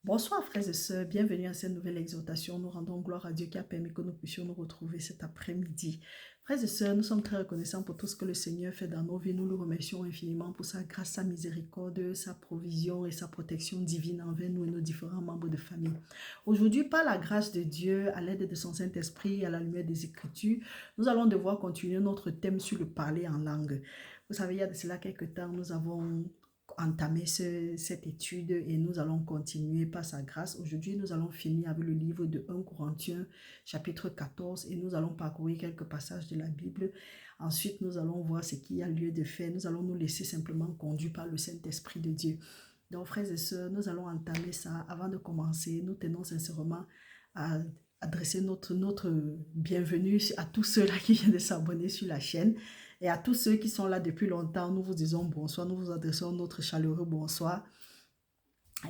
Bonsoir frères et sœurs, bienvenue à cette nouvelle exhortation. Nous rendons gloire à Dieu qui a permis que nous puissions nous retrouver cet après-midi. Frères et sœurs, nous sommes très reconnaissants pour tout ce que le Seigneur fait dans nos vies. Nous le remercions infiniment pour sa grâce, sa miséricorde, sa provision et sa protection divine envers nous et nos différents membres de famille. Aujourd'hui, par la grâce de Dieu, à l'aide de son Saint-Esprit et à la lumière des Écritures, nous allons devoir continuer notre thème sur le parler en langue. Vous savez, il y a de cela quelques temps, nous avons entamer cette étude et nous allons continuer par sa grâce. Aujourd'hui, nous allons finir avec le livre de 1 Corinthiens, chapitre 14, et nous allons parcourir quelques passages de la Bible. Ensuite, nous allons voir ce qu'il y a lieu de faire. Nous allons nous laisser simplement conduire par le Saint-Esprit de Dieu. Donc, frères et sœurs, nous allons entamer ça. Avant de commencer, nous tenons sincèrement à adresser notre bienvenue à tous ceux-là qui viennent de s'abonner sur la chaîne. Et à tous ceux qui sont là depuis longtemps, nous vous disons bonsoir, nous vous adressons notre chaleureux bonsoir.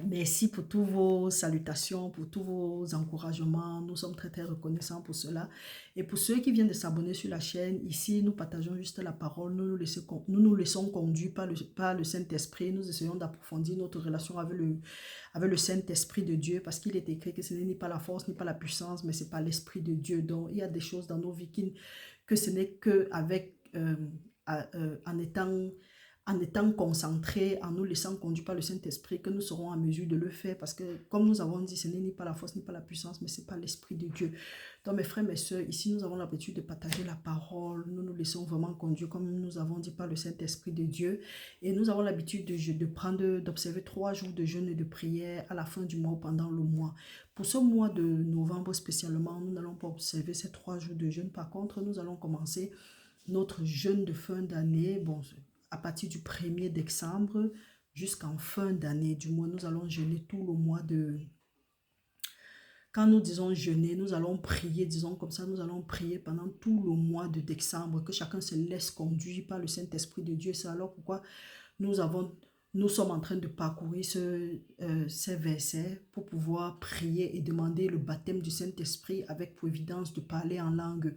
Merci pour toutes vos salutations, pour tous vos encouragements. Nous sommes très très reconnaissants pour cela. Et pour ceux qui viennent de s'abonner sur la chaîne, ici nous partageons juste la parole. Nous laissons conduire par le Saint-Esprit. Nous essayons d'approfondir notre relation avec le Saint-Esprit de Dieu, parce qu'il est écrit que ce n'est ni pas la force ni pas la puissance, mais c'est par l'Esprit de Dieu. Donc il y a des choses dans nos vies que ce n'est qu'avec en étant concentrés, en nous laissant conduire par le Saint-Esprit, que nous serons en mesure de le faire. Parce que, comme nous avons dit, ce n'est ni pas la force, ni pas la puissance, mais c'est pas l'Esprit de Dieu. Donc, mes frères, mes soeurs, ici, nous avons l'habitude de partager la parole. Nous nous laissons vraiment conduire, comme nous avons dit, par le Saint-Esprit de Dieu. Et nous avons l'habitude d'observer 3 jours de jeûne et de prière à la fin du mois, pendant le mois. Pour ce mois de novembre spécialement, nous n'allons pas observer ces 3 jours de jeûne. Par contre, nous allons commencer notre jeûne de fin d'année, bon, à partir du 1er décembre jusqu'en fin d'année. Du moins, nous allons jeûner tout le mois de... Quand nous disons jeûner, nous allons prier, disons comme ça, nous allons prier pendant tout le mois de décembre, que chacun se laisse conduire par le Saint-Esprit de Dieu. C'est alors pourquoi nous sommes en train de parcourir ces versets pour pouvoir prier et demander le baptême du Saint-Esprit avec pour évidence de parler en langue.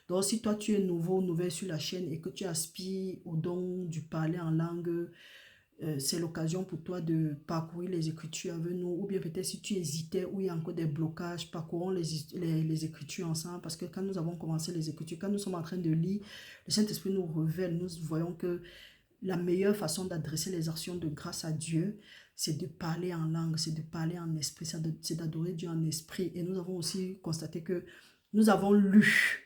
Donc, si toi tu es nouveau, nouvelle sur la chaîne et que tu aspires au don du parler en langue, c'est l'occasion pour toi de parcourir les Écritures avec nous. Ou bien peut-être si tu hésitais ou il y a encore des blocages, parcourons les Écritures ensemble. Parce que quand nous avons commencé les Écritures, quand nous sommes en train de lire, le Saint-Esprit nous révèle, nous voyons que la meilleure façon d'adresser les actions de grâce à Dieu, c'est de parler en langue, c'est de parler en esprit, c'est d'adorer Dieu en esprit. Et nous avons aussi constaté que nous avons lu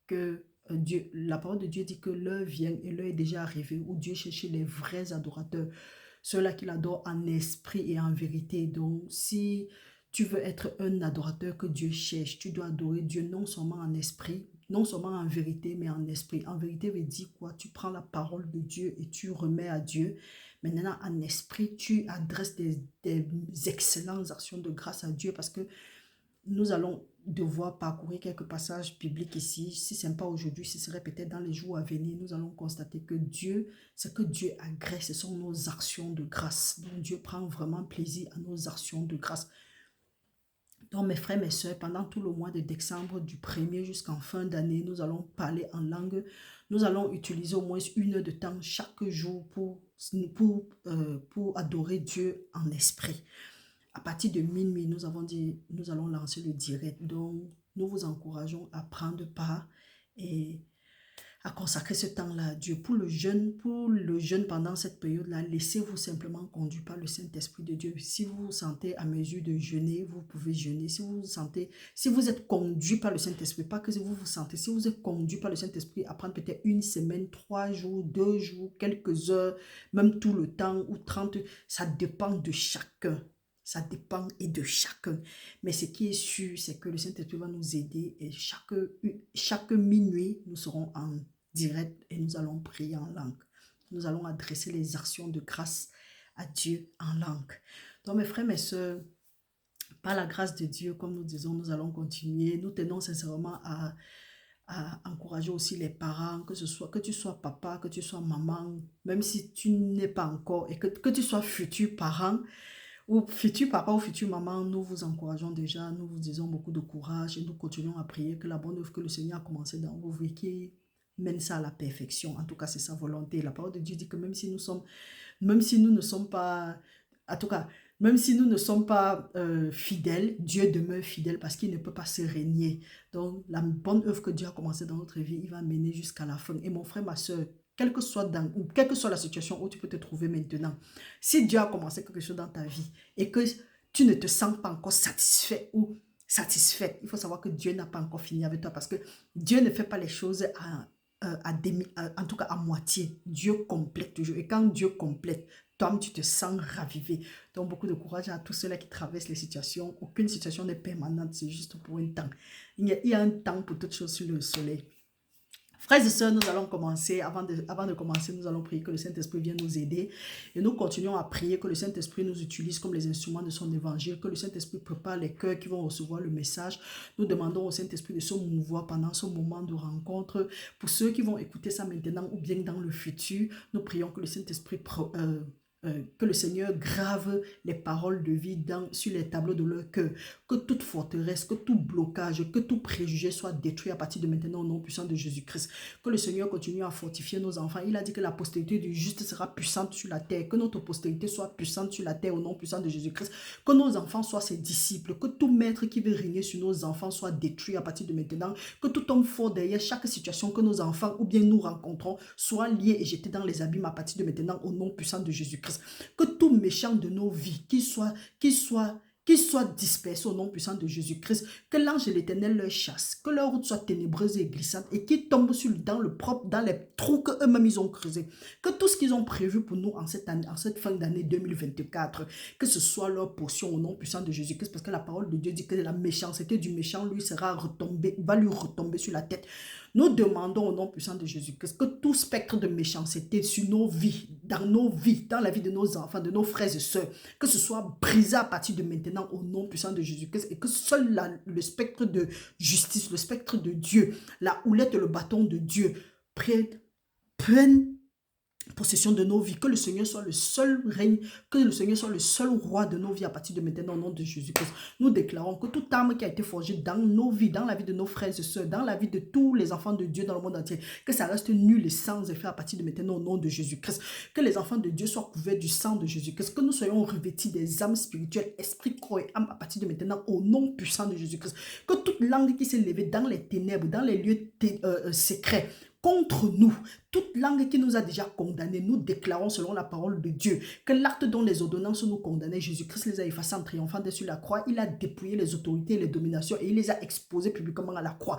que Dieu, la parole de Dieu dit que l'heure vient et l'heure est déjà arrivée où Dieu cherche les vrais adorateurs, ceux-là qui l'adorent en esprit et en vérité. Donc, si tu veux être un adorateur que Dieu cherche, tu dois adorer Dieu non seulement en esprit, non seulement en vérité, mais en esprit. En vérité veut dire quoi? Tu prends la parole de Dieu et tu remets à Dieu. Maintenant, en esprit, tu adresses des excellentes actions de grâce à Dieu, parce que nous allons devoir parcourir quelques passages bibliques ici. Si ce n'est pas aujourd'hui, ce serait peut-être dans les jours à venir. Nous allons constater que Dieu, ce que Dieu agrée, ce sont nos actions de grâce. Donc Dieu prend vraiment plaisir à nos actions de grâce. Donc mes frères, mes soeurs, pendant tout le mois de décembre, du 1er jusqu'en fin d'année, nous allons parler en langue. Nous allons utiliser au moins 1 heure de temps chaque jour pour adorer Dieu en esprit. À partir de minuit, nous avons dit, nous allons lancer le direct. Donc, nous vous encourageons à prendre part et à consacrer ce temps-là à Dieu. Pour le jeûne pendant cette période-là, laissez-vous simplement conduire par le Saint-Esprit de Dieu. Si vous vous sentez à mesure de jeûner, vous pouvez jeûner. Si vous êtes conduit par le Saint-Esprit, pas que vous vous sentez, si vous êtes conduit par le Saint-Esprit à prendre peut-être 1 semaine, 3 jours, 2 jours, quelques heures, même tout le temps, ou 30, ça dépend de chacun. Ça dépend et de chacun. Mais ce qui est sûr, c'est que le Saint-Esprit va nous aider et chaque minuit, nous serons en direct et nous allons prier en langue. Nous allons adresser les actions de grâce à Dieu en langue. Donc mes frères, mes soeurs, par la grâce de Dieu, comme nous disons, nous allons continuer. Nous tenons sincèrement à encourager aussi les parents, que tu sois papa, que tu sois maman, même si tu n'es pas encore, et que tu sois futur parent, ou futur papa ou future maman, nous vous encourageons déjà, nous vous disons beaucoup de courage et nous continuons à prier que la bonne œuvre que le Seigneur a commencé dans vos vies, qu'il mène ça à la perfection. En tout cas, c'est sa volonté. La parole de Dieu dit que même si nous ne sommes pas, en tout cas, Même si nous ne sommes pas fidèles, Dieu demeure fidèle parce qu'il ne peut pas se régner. Donc, la bonne œuvre que Dieu a commencée dans notre vie, il va mener jusqu'à la fin. Et mon frère, ma soeur, quelle que soit la situation où tu peux te trouver maintenant, si Dieu a commencé quelque chose dans ta vie et que tu ne te sens pas encore satisfait ou satisfaite, il faut savoir que Dieu n'a pas encore fini avec toi parce que Dieu ne fait pas les choses en tout cas à moitié. Dieu complète toujours. Et quand Dieu complète, toi, tu te sens ravivé. Donc, beaucoup de courage à tous ceux-là qui traversent les situations. Aucune situation n'est permanente, c'est juste pour un temps. Il y a un temps pour toutes choses sur le soleil. Frères et sœurs, nous allons commencer. Avant de commencer, nous allons prier que le Saint-Esprit vienne nous aider. Et nous continuons à prier que le Saint-Esprit nous utilise comme les instruments de son évangile, que le Saint-Esprit prépare les cœurs qui vont recevoir le message. Nous demandons au Saint-Esprit de se mouvoir pendant ce moment de rencontre. Pour ceux qui vont écouter ça maintenant ou bien dans le futur, nous prions que le Saint-Esprit que le Seigneur grave les paroles de vie sur les tableaux de leur cœur. Que toute forteresse, que tout blocage, que tout préjugé soit détruit à partir de maintenant au nom puissant de Jésus-Christ. Que le Seigneur continue à fortifier nos enfants. Il a dit que la postérité du juste sera puissante sur la terre. Que notre postérité soit puissante sur la terre au nom puissant de Jésus-Christ. Que nos enfants soient ses disciples. Que tout maître qui veut régner sur nos enfants soit détruit à partir de maintenant. Que tout homme fort derrière chaque situation que nos enfants ou bien nous rencontrons soit lié et jeté dans les abîmes à partir de maintenant au nom puissant de Jésus-Christ. Que tout méchant de nos vies, qu'il soit dispersé au nom puissant de Jésus-Christ, que l'ange de l'Éternel leur chasse, que leur route soit ténébreuse et glissante et qu'ils tombent dans les trous qu'eux-mêmes ils ont creusés. Que tout ce qu'ils ont prévu pour nous en cette fin d'année 2024, que ce soit leur portion au nom puissant de Jésus-Christ, parce que la parole de Dieu dit que la méchanceté du méchant va lui retomber sur la tête. Nous demandons au nom puissant de Jésus-Christ que tout spectre de méchanceté sur nos vies, dans la vie de nos enfants, de nos frères et sœurs, que ce soit brisé à partir de maintenant au nom puissant de Jésus-Christ et que seul le spectre de justice, le spectre de Dieu, la houlette et le bâton de Dieu prennent possession de nos vies, que le Seigneur soit le seul règne, que le Seigneur soit le seul roi de nos vies à partir de maintenant au nom de Jésus-Christ. Nous déclarons que toute arme qui a été forgée dans nos vies, dans la vie de nos frères et sœurs, dans la vie de tous les enfants de Dieu dans le monde entier, que ça reste nul et sans effet à partir de maintenant au nom de Jésus-Christ. Que les enfants de Dieu soient couverts du sang de Jésus-Christ, que nous soyons revêtis des âmes spirituelles, esprit, corps et âme à partir de maintenant au nom puissant de Jésus-Christ. Que toute langue qui s'est levée dans les ténèbres, dans les lieux secrets, contre nous, toute langue qui nous a déjà condamnés, nous déclarons selon la parole de Dieu que l'acte dont les ordonnances nous condamnaient, Jésus-Christ les a effacés en triomphant sur la croix. Il a dépouillé les autorités et les dominations et il les a exposés publiquement à la croix.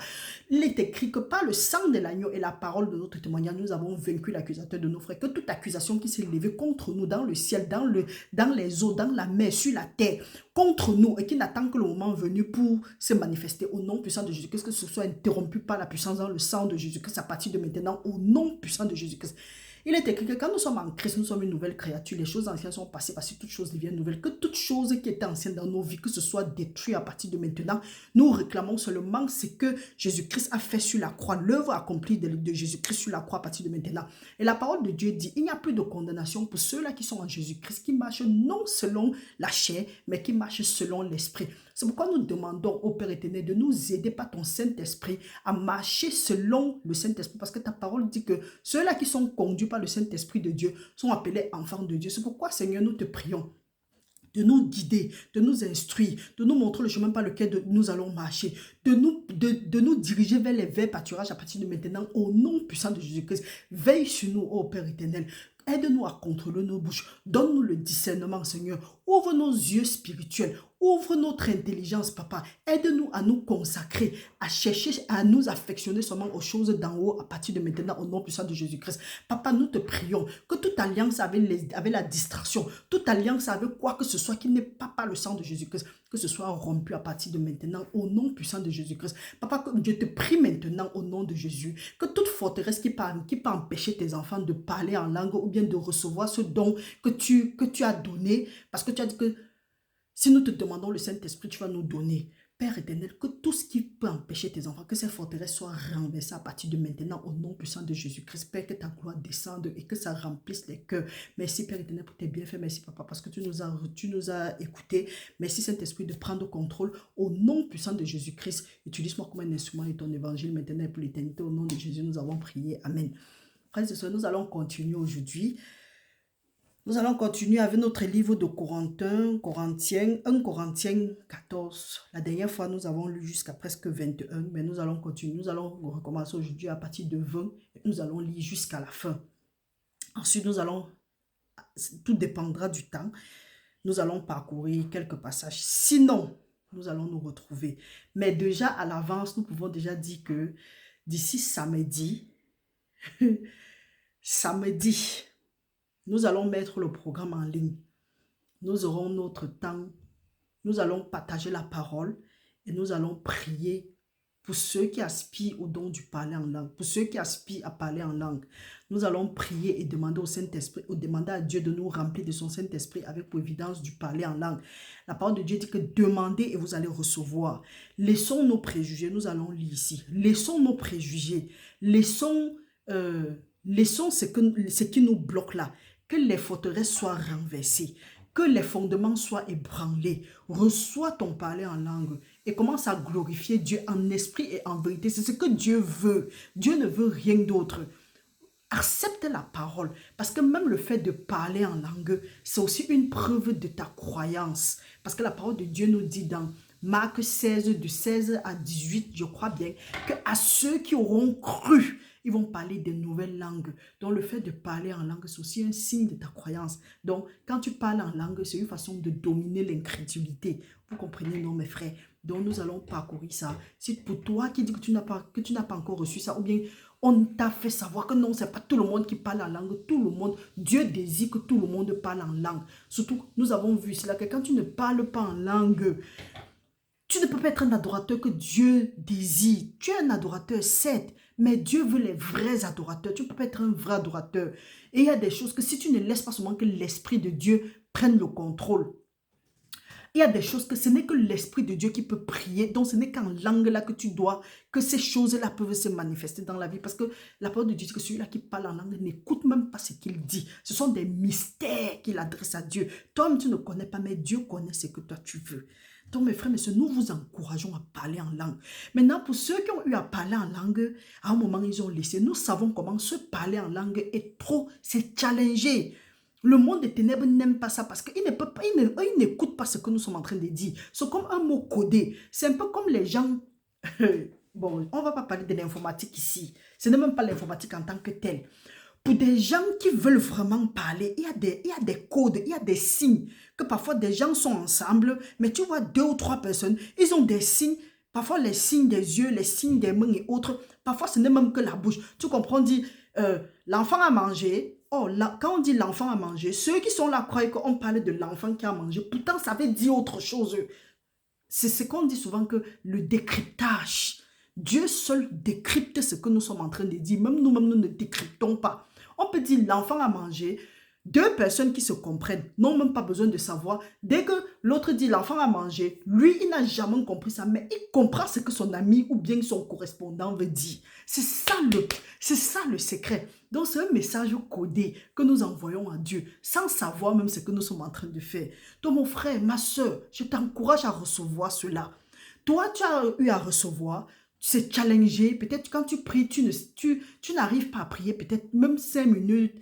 Il est écrit que par le sang de l'agneau et la parole de notre témoignage, nous avons vaincu l'accusateur de nos frères. Que toute accusation qui s'est levée contre nous dans le ciel, dans les eaux, dans la mer, sur la terre, contre nous et qui n'attend que le moment venu pour se manifester au nom puissant de Jésus-Christ, que ce soit interrompu par la puissance dans le sang de Jésus-Christ à partir de maintenant au nom puissant de Jésus-Christ. Il est écrit que quand nous sommes en Christ, nous sommes une nouvelle créature. Les choses anciennes sont passées parce que toutes choses deviennent nouvelles. Que toutes choses qui étaient anciennes dans nos vies, que ce soit détruit à partir de maintenant, nous réclamons seulement ce que Jésus-Christ a fait sur la croix, l'œuvre accomplie de Jésus-Christ sur la croix à partir de maintenant. Et la parole de Dieu dit, il n'y a plus de condamnation pour ceux-là qui sont en Jésus-Christ, qui marchent non selon la chair, mais qui marchent selon l'esprit. C'est pourquoi nous demandons au Père éternel de nous aider par ton Saint-Esprit à marcher selon le Saint-Esprit. Parce que ta parole dit que ceux-là qui sont conduits par le Saint-Esprit de Dieu sont appelés enfants de Dieu. C'est pourquoi, Seigneur, nous te prions de nous guider, de nous instruire, de nous montrer le chemin par lequel nous allons marcher, de nous diriger vers les verts pâturages à partir de maintenant au nom puissant de Jésus-Christ. Veille sur nous, ô Père éternel. Aide-nous à contrôler nos bouches. Donne-nous le discernement, Seigneur. Ouvre nos yeux spirituels. Ouvre notre intelligence, Papa. Aide-nous à nous consacrer, à chercher, à nous affectionner seulement aux choses d'en haut à partir de maintenant au nom puissant de Jésus-Christ. Papa, nous te prions que toute alliance avec la distraction, toute alliance avec quoi que ce soit qui n'est pas par le sang de Jésus-Christ, que ce soit rompu à partir de maintenant au nom puissant de Jésus-Christ. Papa, que Dieu te prie maintenant au nom de Jésus, que toute forteresse qui peut empêcher tes enfants de parler en langue ou bien de recevoir ce don que tu as donné, parce que tu as dit que si nous te demandons le Saint-Esprit, tu vas nous donner. Père éternel, que tout ce qui peut empêcher tes enfants, que ces forteresses soient renversées à partir de maintenant au nom puissant de Jésus-Christ. Père, que ta gloire descende et que ça remplisse les cœurs. Merci Père éternel pour tes bienfaits. Merci Papa parce que tu nous as écoutés. Merci Saint-Esprit de prendre contrôle au nom puissant de Jésus-Christ. Utilise-moi comme un instrument de ton évangile maintenant et pour l'éternité. Au nom de Jésus, nous avons prié. Amen. Frères et sœurs, nous allons continuer aujourd'hui. Nous allons continuer avec notre livre de Corinthiens 14. La dernière fois, nous avons lu jusqu'à presque 21, mais nous allons continuer. Nous allons recommencer aujourd'hui à partir de 20 et nous allons lire jusqu'à la fin. Ensuite, tout dépendra du temps, nous allons parcourir quelques passages. Sinon, nous allons nous retrouver. Mais déjà, à l'avance, nous pouvons déjà dire que d'ici samedi, samedi, nous allons mettre le programme en ligne. Nous aurons notre temps. Nous allons partager la parole et nous allons prier pour ceux qui aspirent au don du parler en langue. Pour ceux qui aspirent à parler en langue. Nous allons prier et demander au Saint-Esprit, ou demander à Dieu de nous remplir de son Saint-Esprit avec pour évidence du parler en langue. La parole de Dieu dit que demandez et vous allez recevoir. Laissons nos préjugés, nous allons lire ici. Laissons nos préjugés. Laissons ce qui nous bloque là. Que les forteresses soient renversées, que les fondements soient ébranlés. Reçois ton parler en langue et commence à glorifier Dieu en esprit et en vérité. C'est ce que Dieu veut. Dieu ne veut rien d'autre. Accepte la parole, parce que même le fait de parler en langue, c'est aussi une preuve de ta croyance. Parce que la parole de Dieu nous dit dans Marc 16, de 16 à 18, je crois bien, que à ceux qui auront cru, ils vont parler de nouvelles langues. Donc, le fait de parler en langue, c'est aussi un signe de ta croyance. Donc, quand tu parles en langue, c'est une façon de dominer l'incrédulité. Vous comprenez, non, mes frères? Donc, nous allons parcourir ça. Si pour toi qui dis que tu n'as pas encore reçu ça, ou bien on t'a fait savoir que non, ce n'est pas tout le monde qui parle en langue, tout le monde, Dieu désire que tout le monde parle en langue. Surtout, nous avons vu cela, que quand tu ne parles pas en langue, tu ne peux pas être un adorateur que Dieu désire. Tu es un adorateur, certes, mais Dieu veut les vrais adorateurs. Tu ne peux pas être un vrai adorateur. Et il y a des choses que si tu ne laisses pas seulement que l'Esprit de Dieu prenne le contrôle, il y a des choses que ce n'est que l'Esprit de Dieu qui peut prier. Donc, ce n'est qu'en langue là que tu dois, que ces choses-là peuvent se manifester dans la vie. Parce que la parole de Dieu dit que celui-là qui parle en langue n'écoute même pas ce qu'il dit. Ce sont des mystères qu'il adresse à Dieu. Toi-même, tu ne connais pas, mais Dieu connaît ce que toi tu veux. Donc, mes frères, messieurs, nous vous encourageons à parler en langue. Maintenant, pour ceux qui ont eu à parler en langue, à un moment, ils ont laissé. Nous savons comment se parler en langue est trop, c'est challenger. Le monde des ténèbres n'aime pas ça parce qu'ils n'écoutent pas ce que nous sommes en train de dire. C'est comme un mot codé. C'est un peu comme les gens... Bon, on ne va pas parler de l'informatique ici. Ce n'est même pas l'informatique en tant que telle. Pour des gens qui veulent vraiment parler, il y a des codes, il y a des signes. Que parfois des gens sont ensemble, mais tu vois 2 ou 3 personnes, ils ont des signes. Parfois les signes des yeux, les signes des mains et autres. Parfois ce n'est même que la bouche. Tu comprends, on dit l'enfant a mangé. Oh, là, quand on dit l'enfant a mangé, ceux qui sont là croient qu'on parle de l'enfant qui a mangé. Pourtant, ça veut dire autre chose. C'est ce qu'on dit souvent que le décryptage. Dieu seul décrypte ce que nous sommes en train de dire. Même nous-mêmes, nous ne décryptons pas. On peut dire l'enfant a mangé. 2 personnes qui se comprennent n'ont même pas besoin de savoir. Dès que l'autre dit l'enfant a mangé, lui, il n'a jamais compris ça, mais il comprend ce que son ami ou bien son correspondant veut dire. C'est ça le secret. Donc, c'est un message codé que nous envoyons à Dieu sans savoir même ce que nous sommes en train de faire. Donc, mon frère, ma soeur, je t'encourage à recevoir cela. Toi, tu as eu à recevoir, c'est challenger. Peut-être quand tu pries, tu n'arrives pas à prier, peut-être même 5 minutes,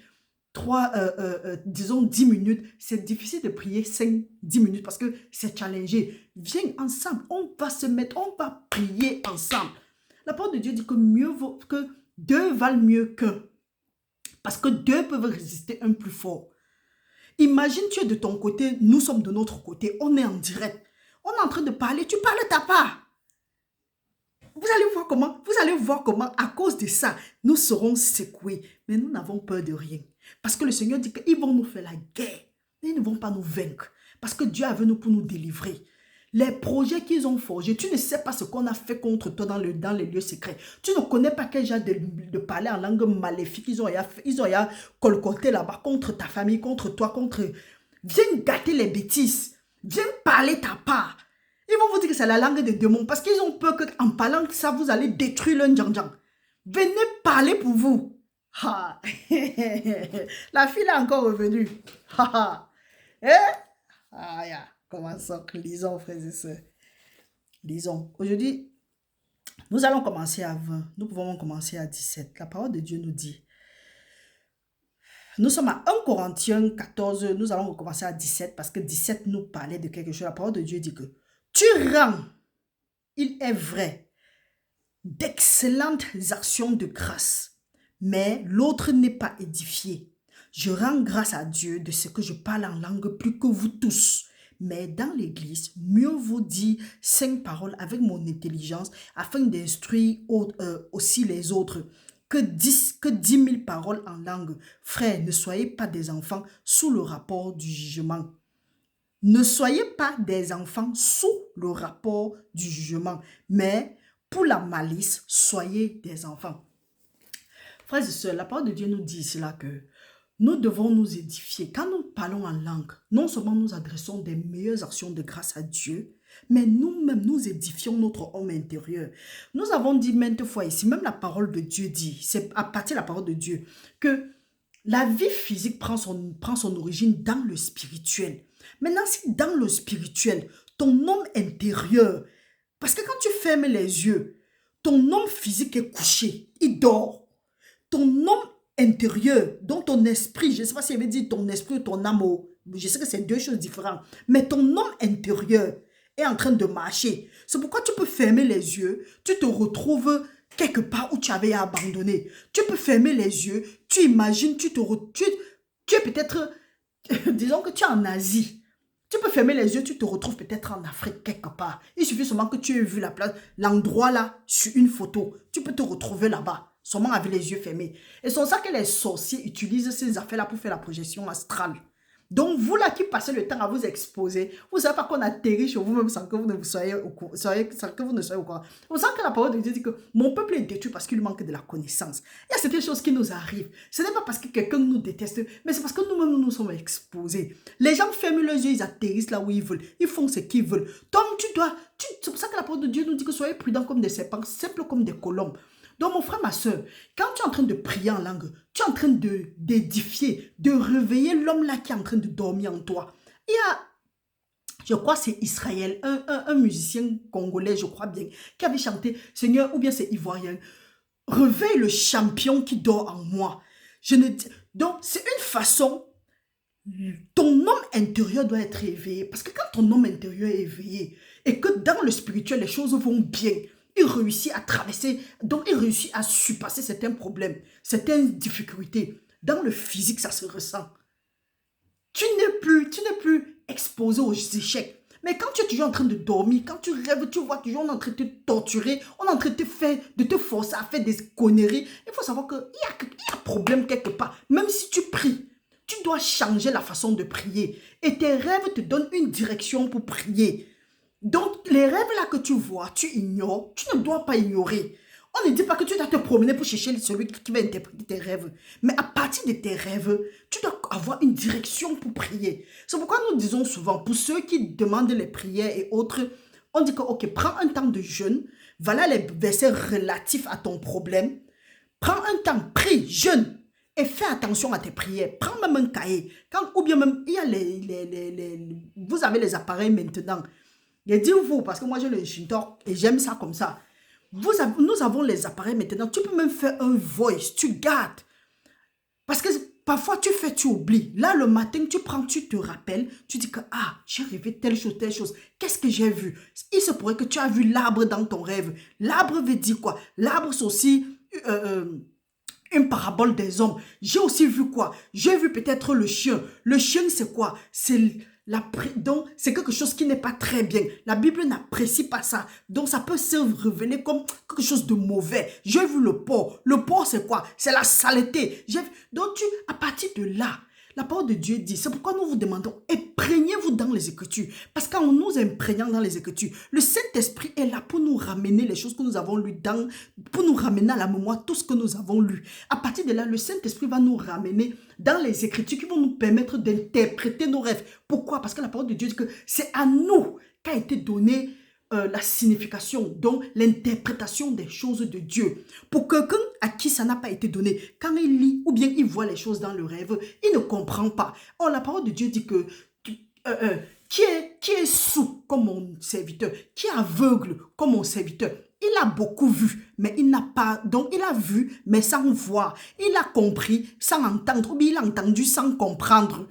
disons 10 minutes, c'est difficile de prier 5-10 minutes parce que c'est challengé. Viens ensemble, on va se mettre, on va prier ensemble. La parole de Dieu dit que mieux vaut que 2 valent mieux qu'un. Parce que 2 peuvent résister un plus fort. Imagine, tu es de ton côté, nous sommes de notre côté, on est en direct. On est en train de parler, tu parles ta part. Vous allez voir comment, à cause de ça, nous serons secoués. Mais nous n'avons peur de rien. Parce que le Seigneur dit qu'ils vont nous faire la guerre. Mais ils ne vont pas nous vaincre. Parce que Dieu est venu pour nous délivrer. Les projets qu'ils ont forgés, tu ne sais pas ce qu'on a fait contre toi dans les lieux secrets. Tu ne connais pas quel genre de parler en langue maléfique ils ont colcoté là-bas contre ta famille, contre toi, contre... Viens gâter les bêtises. Viens parler ta part. Ils vont vous dire que c'est la langue des démons parce qu'ils ont peur qu'en parlant de ça, vous allez détruire le ndjang. Venez parler pour vous. Ha. La fille est encore revenue. Eh? Ah, yeah. Commençons. Lisons, frères et sœurs. Lisons. Aujourd'hui, nous allons commencer à 20. Nous pouvons commencer à 17. La parole de Dieu nous dit. Nous sommes à 1 Corinthiens 14, nous allons recommencer à 17 parce que 17 nous parlait de quelque chose. La parole de Dieu dit que tu rends, il est vrai, d'excellentes actions de grâce, mais l'autre n'est pas édifié. Je rends grâce à Dieu de ce que je parle en langue plus que vous tous. Mais dans l'église, mieux vaut dire 5 paroles avec mon intelligence afin d'instruire aussi les autres que 10 000 paroles en langue. Frères, ne soyez pas des enfants sous le rapport du jugement. Ne soyez pas des enfants sous le rapport du jugement, mais pour la malice, soyez des enfants. Frères et sœurs, la parole de Dieu nous dit cela que nous devons nous édifier. Quand nous parlons en langue, non seulement nous adressons des meilleures actions de grâce à Dieu, mais nous-mêmes, nous édifions notre homme intérieur. Nous avons dit maintes fois ici, même la parole de Dieu dit, c'est à partir de la parole de Dieu, que la vie physique prend son origine dans le spirituel. Maintenant, si dans le spirituel, ton homme intérieur, parce que quand tu fermes les yeux, ton homme physique est couché, il dort. Ton homme intérieur, donc ton esprit, je ne sais pas si elle veut dire ton esprit ou ton âme, je sais que c'est deux choses différentes, mais ton homme intérieur est en train de marcher. C'est pourquoi tu peux fermer les yeux, tu te retrouves quelque part où tu avais abandonné. Tu peux fermer les yeux, tu imagines, tu es peut-être, disons que tu es en Asie. Tu peux fermer les yeux, tu te retrouves peut-être en Afrique quelque part. Il suffit seulement que tu aies vu la place, l'endroit là, sur une photo. Tu peux te retrouver là-bas, seulement avec les yeux fermés. Et c'est pour ça que les sorciers utilisent ces affaires-là pour faire la projection astrale. Donc, vous là qui passez le temps à vous exposer, vous ne savez pas qu'on atterrit chez vous-même sans que vous ne soyez au courant. C'est pour ça que la parole de Dieu dit que mon peuple est détruit parce qu'il lui manque de la connaissance. Il y a certaines choses qui nous arrivent. Ce n'est pas parce que quelqu'un nous déteste, mais c'est parce que nous-mêmes nous sommes exposés. Les gens ferment leurs yeux, ils atterrissent là où ils veulent. Ils font ce qu'ils veulent. Donc, c'est pour ça que la parole de Dieu nous dit que soyez prudents comme des serpents, simples comme des colombes. Donc, mon frère, ma soeur, quand tu es en train de prier en langue, tu es en train d'édifier, de réveiller l'homme là qui est en train de dormir en toi. Il y a, je crois c'est Israël, un musicien congolais, je crois bien, qui avait chanté, Seigneur, ou bien c'est ivoirien, réveille le champion qui dort en moi. Donc, c'est une façon, ton homme intérieur doit être éveillé. Parce que quand ton homme intérieur est éveillé, et que dans le spirituel, les choses vont bien, il réussit à traverser, donc il réussit à surpasser certains problèmes, certaines difficultés. Dans le physique, ça se ressent. Tu n'es plus exposé aux échecs. Mais quand tu es toujours en train de dormir, quand tu rêves, tu vois toujours on est en train de te torturer, on est en train de te forcer à faire des conneries. Il faut savoir qu'il y a un problème quelque part. Même si tu pries, tu dois changer la façon de prier. Et tes rêves te donnent une direction pour prier. Donc, les rêves là que tu vois, tu ignores, tu ne dois pas ignorer. On ne dit pas que tu dois te promener pour chercher celui qui va interpréter tes rêves. Mais à partir de tes rêves, tu dois avoir une direction pour prier. C'est pourquoi nous disons souvent, pour ceux qui demandent les prières et autres, on dit que, ok, prends un temps de jeûne. Voilà les versets relatifs à ton problème. Prends un temps, prie, jeûne. Et fais attention à tes prières. Prends même un cahier. Ou bien même, il y a vous avez les appareils maintenant. Je dis vous, parce que moi j'ai le Shinto et j'aime ça comme ça. Nous avons les appareils maintenant. Tu peux même faire un voice, tu gardes. Parce que parfois tu fais, tu oublies. Là le matin, tu prends, tu te rappelles. Tu dis que, j'ai rêvé telle chose, telle chose. Qu'est-ce que j'ai vu? Il se pourrait que tu as vu l'arbre dans ton rêve. L'arbre veut dire quoi? L'arbre c'est aussi une parabole des hommes. J'ai aussi vu quoi? J'ai vu peut-être le chien. Le chien c'est quoi? Donc, c'est quelque chose qui n'est pas très bien. La Bible n'apprécie pas ça. Donc, ça peut se révéler comme quelque chose de mauvais. J'ai vu le porc. Le porc, c'est quoi? C'est la saleté. Donc, à partir de là, la parole de Dieu dit, c'est pourquoi nous vous demandons, imprégnez-vous dans les Écritures. Parce qu'en nous imprégnant dans les Écritures, le Saint-Esprit est là pour nous ramener les choses que nous avons lues, pour nous ramener à la mémoire tout ce que nous avons lu. À partir de là, le Saint-Esprit va nous ramener dans les Écritures qui vont nous permettre d'interpréter nos rêves. Pourquoi? Parce que la parole de Dieu dit que c'est à nous qu'a été donnée la signification, donc l'interprétation des choses de Dieu. Pour quelqu'un à qui ça n'a pas été donné, quand il lit ou bien il voit les choses dans le rêve, il ne comprend pas. Or, la parole de Dieu dit que qui est sourd comme mon serviteur, qui est aveugle comme mon serviteur, il a beaucoup vu, mais il n'a pas... Donc, il a vu, mais sans voir. Il a compris sans entendre, ou bien il a entendu sans comprendre.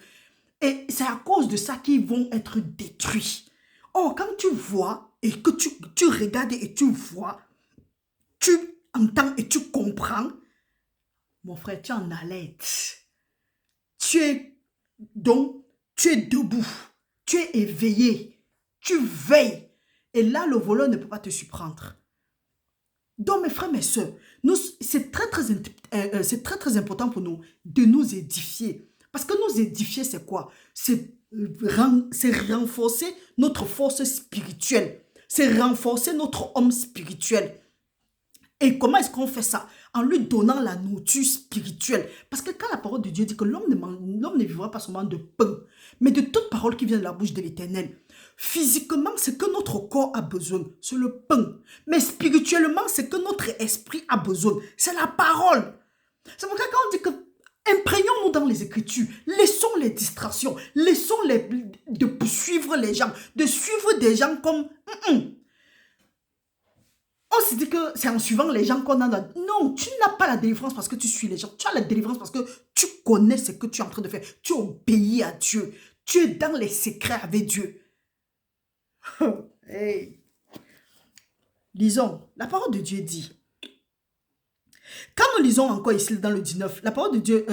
Et c'est à cause de ça qu'ils vont être détruits. Or, quand tu vois et que tu regardes et tu vois, tu entends et tu comprends, mon frère, tu es en alerte. Donc, tu es debout, tu es éveillé, tu veilles. Et là, le voleur ne peut pas te surprendre. Donc, mes frères, mes soeurs, c'est très important pour nous de nous édifier. Parce que nous édifier, c'est quoi? C'est renforcer notre force spirituelle. C'est renforcer notre homme spirituel. Et comment est-ce qu'on fait ça? En lui donnant la nourriture spirituelle. Parce que quand la parole de Dieu dit que l'homme ne vivra pas seulement de pain, mais de toute parole qui vient de la bouche de l'Éternel. Physiquement, c'est que notre corps a besoin, c'est le pain. Mais spirituellement, c'est que notre esprit a besoin, c'est la parole. C'est pour ça qu'on dit que imprégnons-nous dans les Écritures, laissons les distractions, laissons de suivre les gens, de suivre des gens comme... On se dit que c'est en suivant les gens qu'on a... Non, tu n'as pas la délivrance parce que tu suis les gens. Tu as la délivrance parce que tu connais ce que tu es en train de faire. Tu obéis à Dieu. Tu es dans les secrets avec Dieu. Hey. Lisons, la parole de Dieu dit. Quand nous lisons encore ici dans le 19, la parole de Dieu,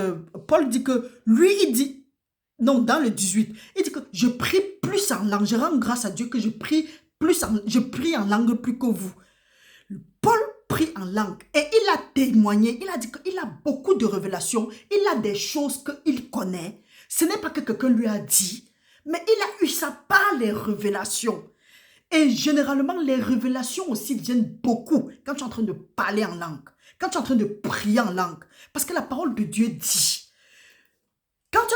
Paul dit que lui, il dit, non, dans le 18, il dit que je prie plus en langue. Je rends grâce à Dieu que je prie en langue plus que vous. Paul prie en langue et il a témoigné, il a dit qu'il a beaucoup de révélations, il a des choses qu'il connaît. Ce n'est pas que quelqu'un lui a dit, mais il a eu ça par les révélations. Et généralement, les révélations aussi viennent beaucoup quand tu es en train de parler en langue, quand tu es en train de prier en langue. Parce que la parole de Dieu dit, quand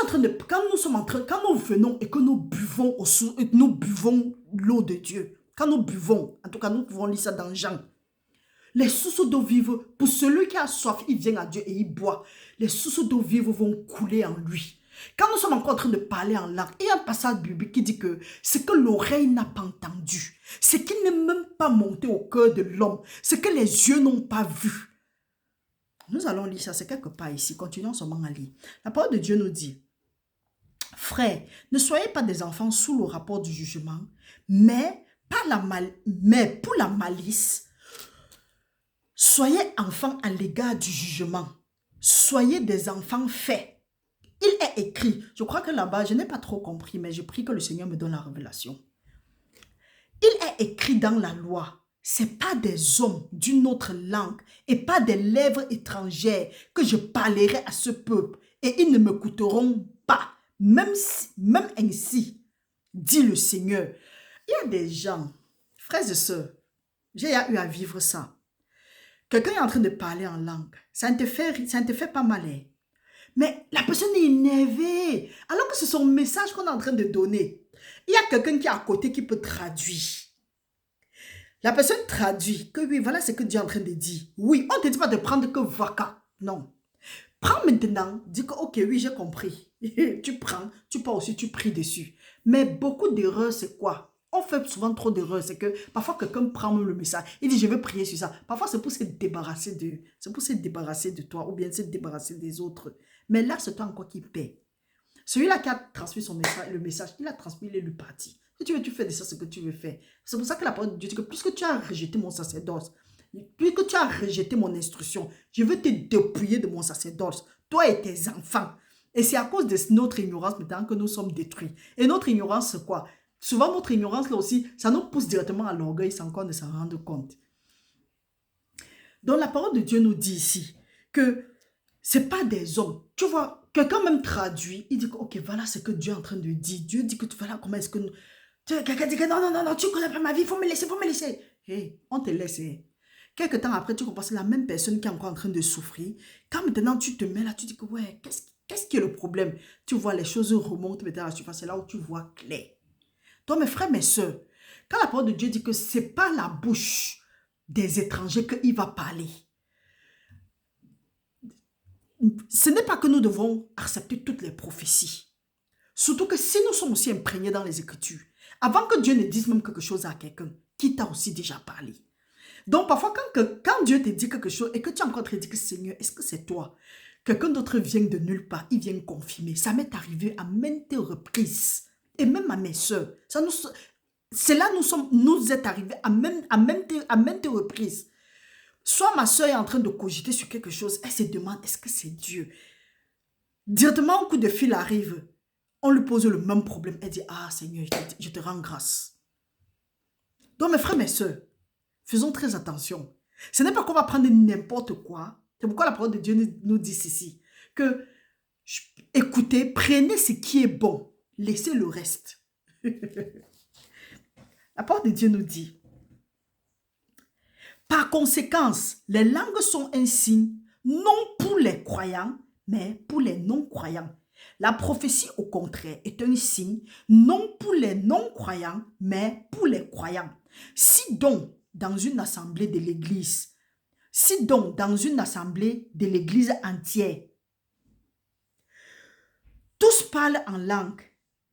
nous venons et que nous buvons l'eau de Dieu, quand nous buvons, en tout cas nous pouvons lire ça dans Jean, les sources d'eau vive, pour celui qui a soif, il vient à Dieu et il boit. Les sources d'eau vive vont couler en lui. Quand nous sommes encore en train de parler en langue, il y a un passage biblique qui dit que ce que l'oreille n'a pas entendu, ce qui n'est même pas monté au cœur de l'homme, ce que les yeux n'ont pas vu. Nous allons lire ça, c'est quelque part ici. Continuons seulement à lire. La parole de Dieu nous dit, frères, ne soyez pas des enfants sous le rapport du jugement, mais pour la malice, soyez enfants à l'égard du jugement. Soyez des enfants faits. Il est écrit, je crois que là-bas, je n'ai pas trop compris, mais je prie que le Seigneur me donne la révélation. Il est écrit dans la loi, c'est pas des hommes d'une autre langue et pas des lèvres étrangères que je parlerai à ce peuple et ils ne me coûteront pas. Même ainsi, dit le Seigneur. Il y a des gens, frères et sœurs, j'ai eu à vivre ça. Quelqu'un est en train de parler en langue, ça ne te fait pas mal. Mais la personne est énervée. Alors que c'est son message qu'on est en train de donner. Il y a quelqu'un qui est à côté qui peut traduire. La personne traduit que oui, voilà ce que Dieu est en train de dire. Oui, on ne te dit pas de prendre que vaka. Non. Prends maintenant, dis que ok, oui, j'ai compris. Tu prends, tu pars aussi, tu pries dessus. Mais beaucoup d'erreurs, c'est quoi? On fait souvent trop d'erreurs. C'est que parfois quelqu'un prend le message. Il dit, je vais prier sur ça. Parfois, c'est pour se débarrasser de toi ou bien se débarrasser des autres. Mais là, c'est toi encore qui paie. Celui-là qui a transmis le message, il a transmis, il est parti. Si tu veux, tu fais de ça ce que tu veux faire. C'est pour ça que la parole de Dieu dit que puisque tu as rejeté mon sacerdoce, puisque tu as rejeté mon instruction, je veux te dépouiller de mon sacerdoce, toi et tes enfants. Et c'est à cause de notre ignorance maintenant que nous sommes détruits. Et notre ignorance, c'est quoi? Souvent, notre ignorance, là aussi, ça nous pousse directement à l'orgueil sans qu'on ne s'en rende compte. Donc, la parole de Dieu nous dit ici que ce n'est pas des hommes. Tu vois, quelqu'un même traduit, il dit que, ok, voilà ce que Dieu est en train de dire. Dieu dit que, voilà comment est-ce que nous... Quelqu'un dit que, non, tu ne connais pas ma vie, il faut me laisser. Hey, on te laisse. Quelque temps après, tu comprends, c'est la même personne qui est encore en train de souffrir. Quand maintenant tu te mets là, tu dis que, ouais, qu'est-ce qui est le problème? Tu vois, les choses remontent maintenant à la surface, c'est là où tu vois clair. Donc, mes frères, mes soeurs, quand la parole de Dieu dit que ce n'est pas la bouche des étrangers qu'il va parler, ce n'est pas que nous devons accepter toutes les prophéties. Surtout que si nous sommes aussi imprégnés dans les Écritures, avant que Dieu ne dise même quelque chose à quelqu'un, qui t'a aussi déjà parlé. Donc, parfois, quand Dieu te dit quelque chose et que tu es encore en train de dire que Seigneur, est-ce que c'est toi? Quelqu'un d'autre vient de nulle part, il vient confirmer. Ça m'est arrivé à maintes reprises. Et même à mes soeurs. Cela nous est arrivé à maintes reprises. Soit ma soeur est en train de cogiter sur quelque chose, elle se demande, est-ce que c'est Dieu? Directement, un coup de fil arrive. On lui pose le même problème. Elle dit, ah Seigneur, je te rends grâce. Donc mes frères, mes soeurs, faisons très attention. Ce n'est pas qu'on va prendre n'importe quoi. C'est pourquoi la parole de Dieu nous dit ceci. Que, écoutez, prenez ce qui est bon. Laissez le reste. La parole de Dieu nous dit. Par conséquent, les langues sont un signe, non pour les croyants, mais pour les non-croyants. La prophétie, au contraire, est un signe, non pour les non-croyants, mais pour les croyants. Si donc, dans une assemblée de l'Église, entière, tous parlent en langue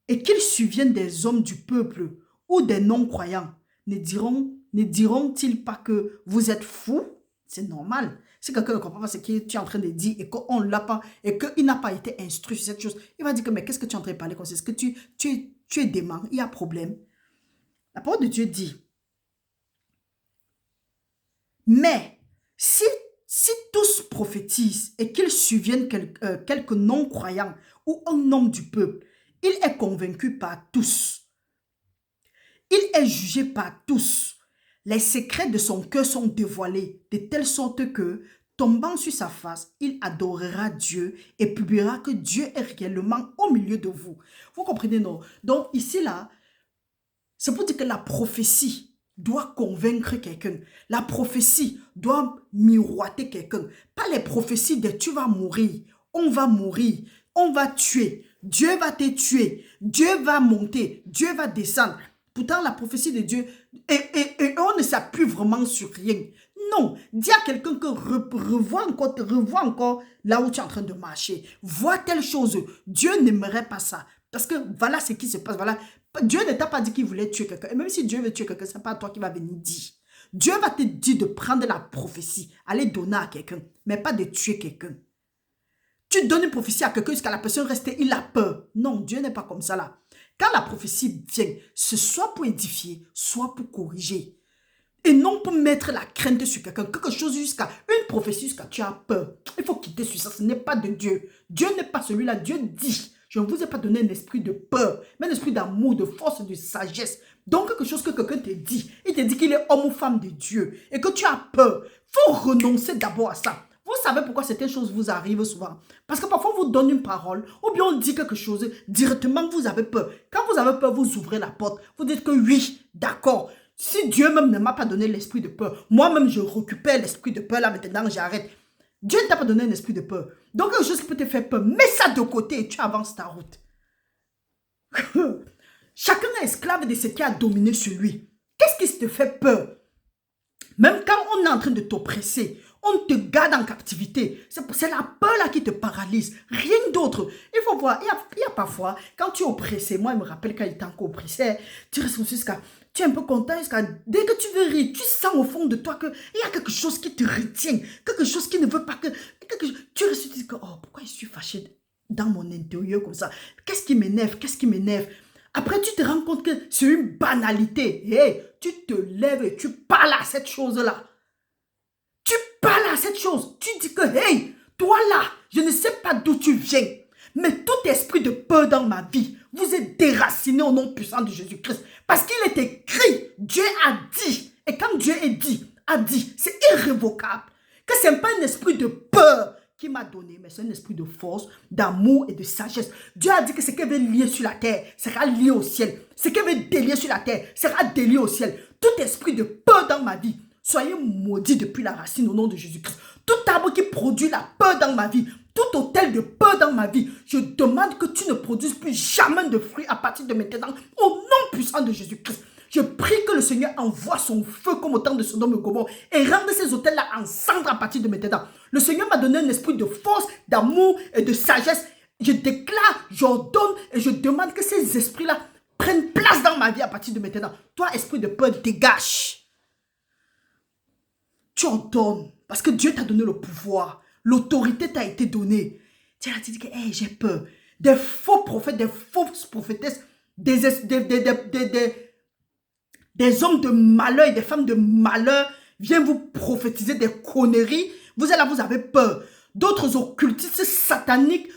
et qu'ils subviennent des hommes du peuple ou des non-croyants, ne diront-ils pas que vous êtes fous? C'est normal. Si quelqu'un ne comprend pas ce que tu es en train de dire et qu'on l'a pas et qu'il n'a pas été instruit sur cette chose, il va dire que mais qu'est-ce que tu es en train de parler comme ça? Est-ce que tu es dément? Il y a problème. La parole de Dieu dit, mais si tous prophétisent et qu'ils subviennent quelques non-croyants ou un homme du peuple, il est convaincu par tous. Il est jugé par tous. Les secrets de son cœur sont dévoilés de telle sorte que, tombant sur sa face, il adorera Dieu et publiera que Dieu est réellement au milieu de vous. Vous comprenez, non? Donc ici, là, c'est pour dire que la prophétie doit convaincre quelqu'un. La prophétie doit miroiter quelqu'un. Pas les prophéties de tu vas mourir, on va tuer, Dieu va te tuer, Dieu va monter, Dieu va descendre. Pourtant, la prophétie de Dieu, et on ne s'appuie vraiment sur rien. Non, dis à quelqu'un que revois encore là où tu es en train de marcher. Vois telle chose. Dieu n'aimerait pas ça. Parce que voilà ce qui se passe. Voilà. Dieu ne t'a pas dit qu'il voulait tuer quelqu'un. Et même si Dieu veut tuer quelqu'un, ce n'est pas toi qui va venir dire. Dieu va te dire de prendre la prophétie, aller donner à quelqu'un, mais pas de tuer quelqu'un. Tu donnes une prophétie à quelqu'un jusqu'à la personne reste, il a peur. Non, Dieu n'est pas comme ça là. Quand la prophétie vient, c'est soit pour édifier, soit pour corriger. Et non pour mettre la crainte sur quelqu'un. Quelque chose jusqu'à une prophétie jusqu'à tu as peur. Il faut quitter sur ça. Ce n'est pas de Dieu. Dieu n'est pas celui-là. Dieu dit, je ne vous ai pas donné un esprit de peur, mais un esprit d'amour, de force, de sagesse. Donc quelque chose que quelqu'un te dit, il te dit qu'il est homme ou femme de Dieu et que tu as peur. Il faut renoncer d'abord à ça. Vous savez pourquoi certaines choses vous arrivent souvent? Parce que parfois, on vous donne une parole ou bien on dit quelque chose, directement, vous avez peur. Quand vous avez peur, vous ouvrez la porte. Vous dites que oui, d'accord. Si Dieu même ne m'a pas donné l'esprit de peur, moi-même, je récupère l'esprit de peur là, maintenant, j'arrête. Dieu ne t'a pas donné un esprit de peur. Donc, quelque chose qui peut te faire peur, mets ça de côté et tu avances ta route. Chacun est esclave de ce qui a dominé sur lui. Qu'est-ce qui te fait peur? Même quand on est en train de t'oppresser, on te garde en captivité. C'est la peur là qui te paralyse. Rien d'autre. Il faut voir, il y a parfois, quand tu es oppressé, moi, je me rappelle quand il était encore oppressé, tu restes jusqu'à, tu es un peu content jusqu'à, dès que tu veux rire, tu sens au fond de toi qu'il y a quelque chose qui te retient, quelque chose qui ne veut pas que, tu restes, tu dis que, oh, pourquoi je suis fâché dans mon intérieur comme ça? Qu'est-ce qui m'énerve? Qu'est-ce qui m'énerve? Après, tu te rends compte que c'est une banalité. Hey, tu te lèves et tu parles à cette chose-là. Tu parles à cette chose. Tu dis que, hey, toi là, je ne sais pas d'où tu viens. Mais tout esprit de peur dans ma vie, vous êtes déraciné au nom puissant de Jésus-Christ. Parce qu'il est écrit, Dieu a dit. Et quand Dieu a dit, c'est irrévocable. Que ce n'est pas un esprit de peur qui m'a donné, mais c'est un esprit de force, d'amour et de sagesse. Dieu a dit que ce qu'il veut lier sur la terre sera lié au ciel. Ce qu'il veut délier sur la terre sera délié au ciel. Tout esprit de peur dans ma vie, soyez maudits depuis la racine au nom de Jésus-Christ. Tout arbre qui produit la peur dans ma vie, tout hôtel de peur dans ma vie, je demande que tu ne produises plus jamais de fruits à partir de maintenant au nom puissant de Jésus-Christ. Je prie que le Seigneur envoie son feu comme au temps de Sodome et Gomorrhe et rende ces hôtels-là en cendres à partir de maintenant. Le Seigneur m'a donné un esprit de force, d'amour et de sagesse. Je déclare, j'ordonne et je demande que ces esprits-là prennent place dans ma vie à partir de maintenant. Toi, esprit de peur, dégage. tu ordonnes. Parce que Dieu t'a donné le pouvoir. L'autorité t'a été donnée. Tu as dit que hey, j'ai peur. Des faux prophètes, des fausses prophétesses, des hommes de malheur et des femmes de malheur viennent vous prophétiser des conneries. Vous êtes là, vous avez peur. D'autres occultistes sataniques,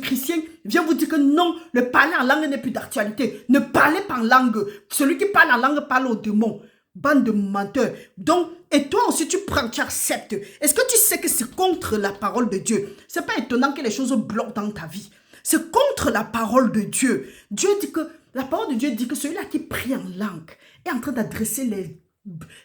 chrétiens, viennent vous dire que non, le parler en langue n'est plus d'actualité. Ne parlez pas en langue. Celui qui parle en langue parle aux démons. Bande de menteurs. Donc, et toi aussi, tu prends, tu acceptes. Est-ce que tu sais que c'est contre la parole de Dieu? C'est pas étonnant que les choses bloquent dans ta vie. C'est contre la parole de Dieu. Dieu dit que, la parole de Dieu dit que celui-là qui prie en langue est en train d'adresser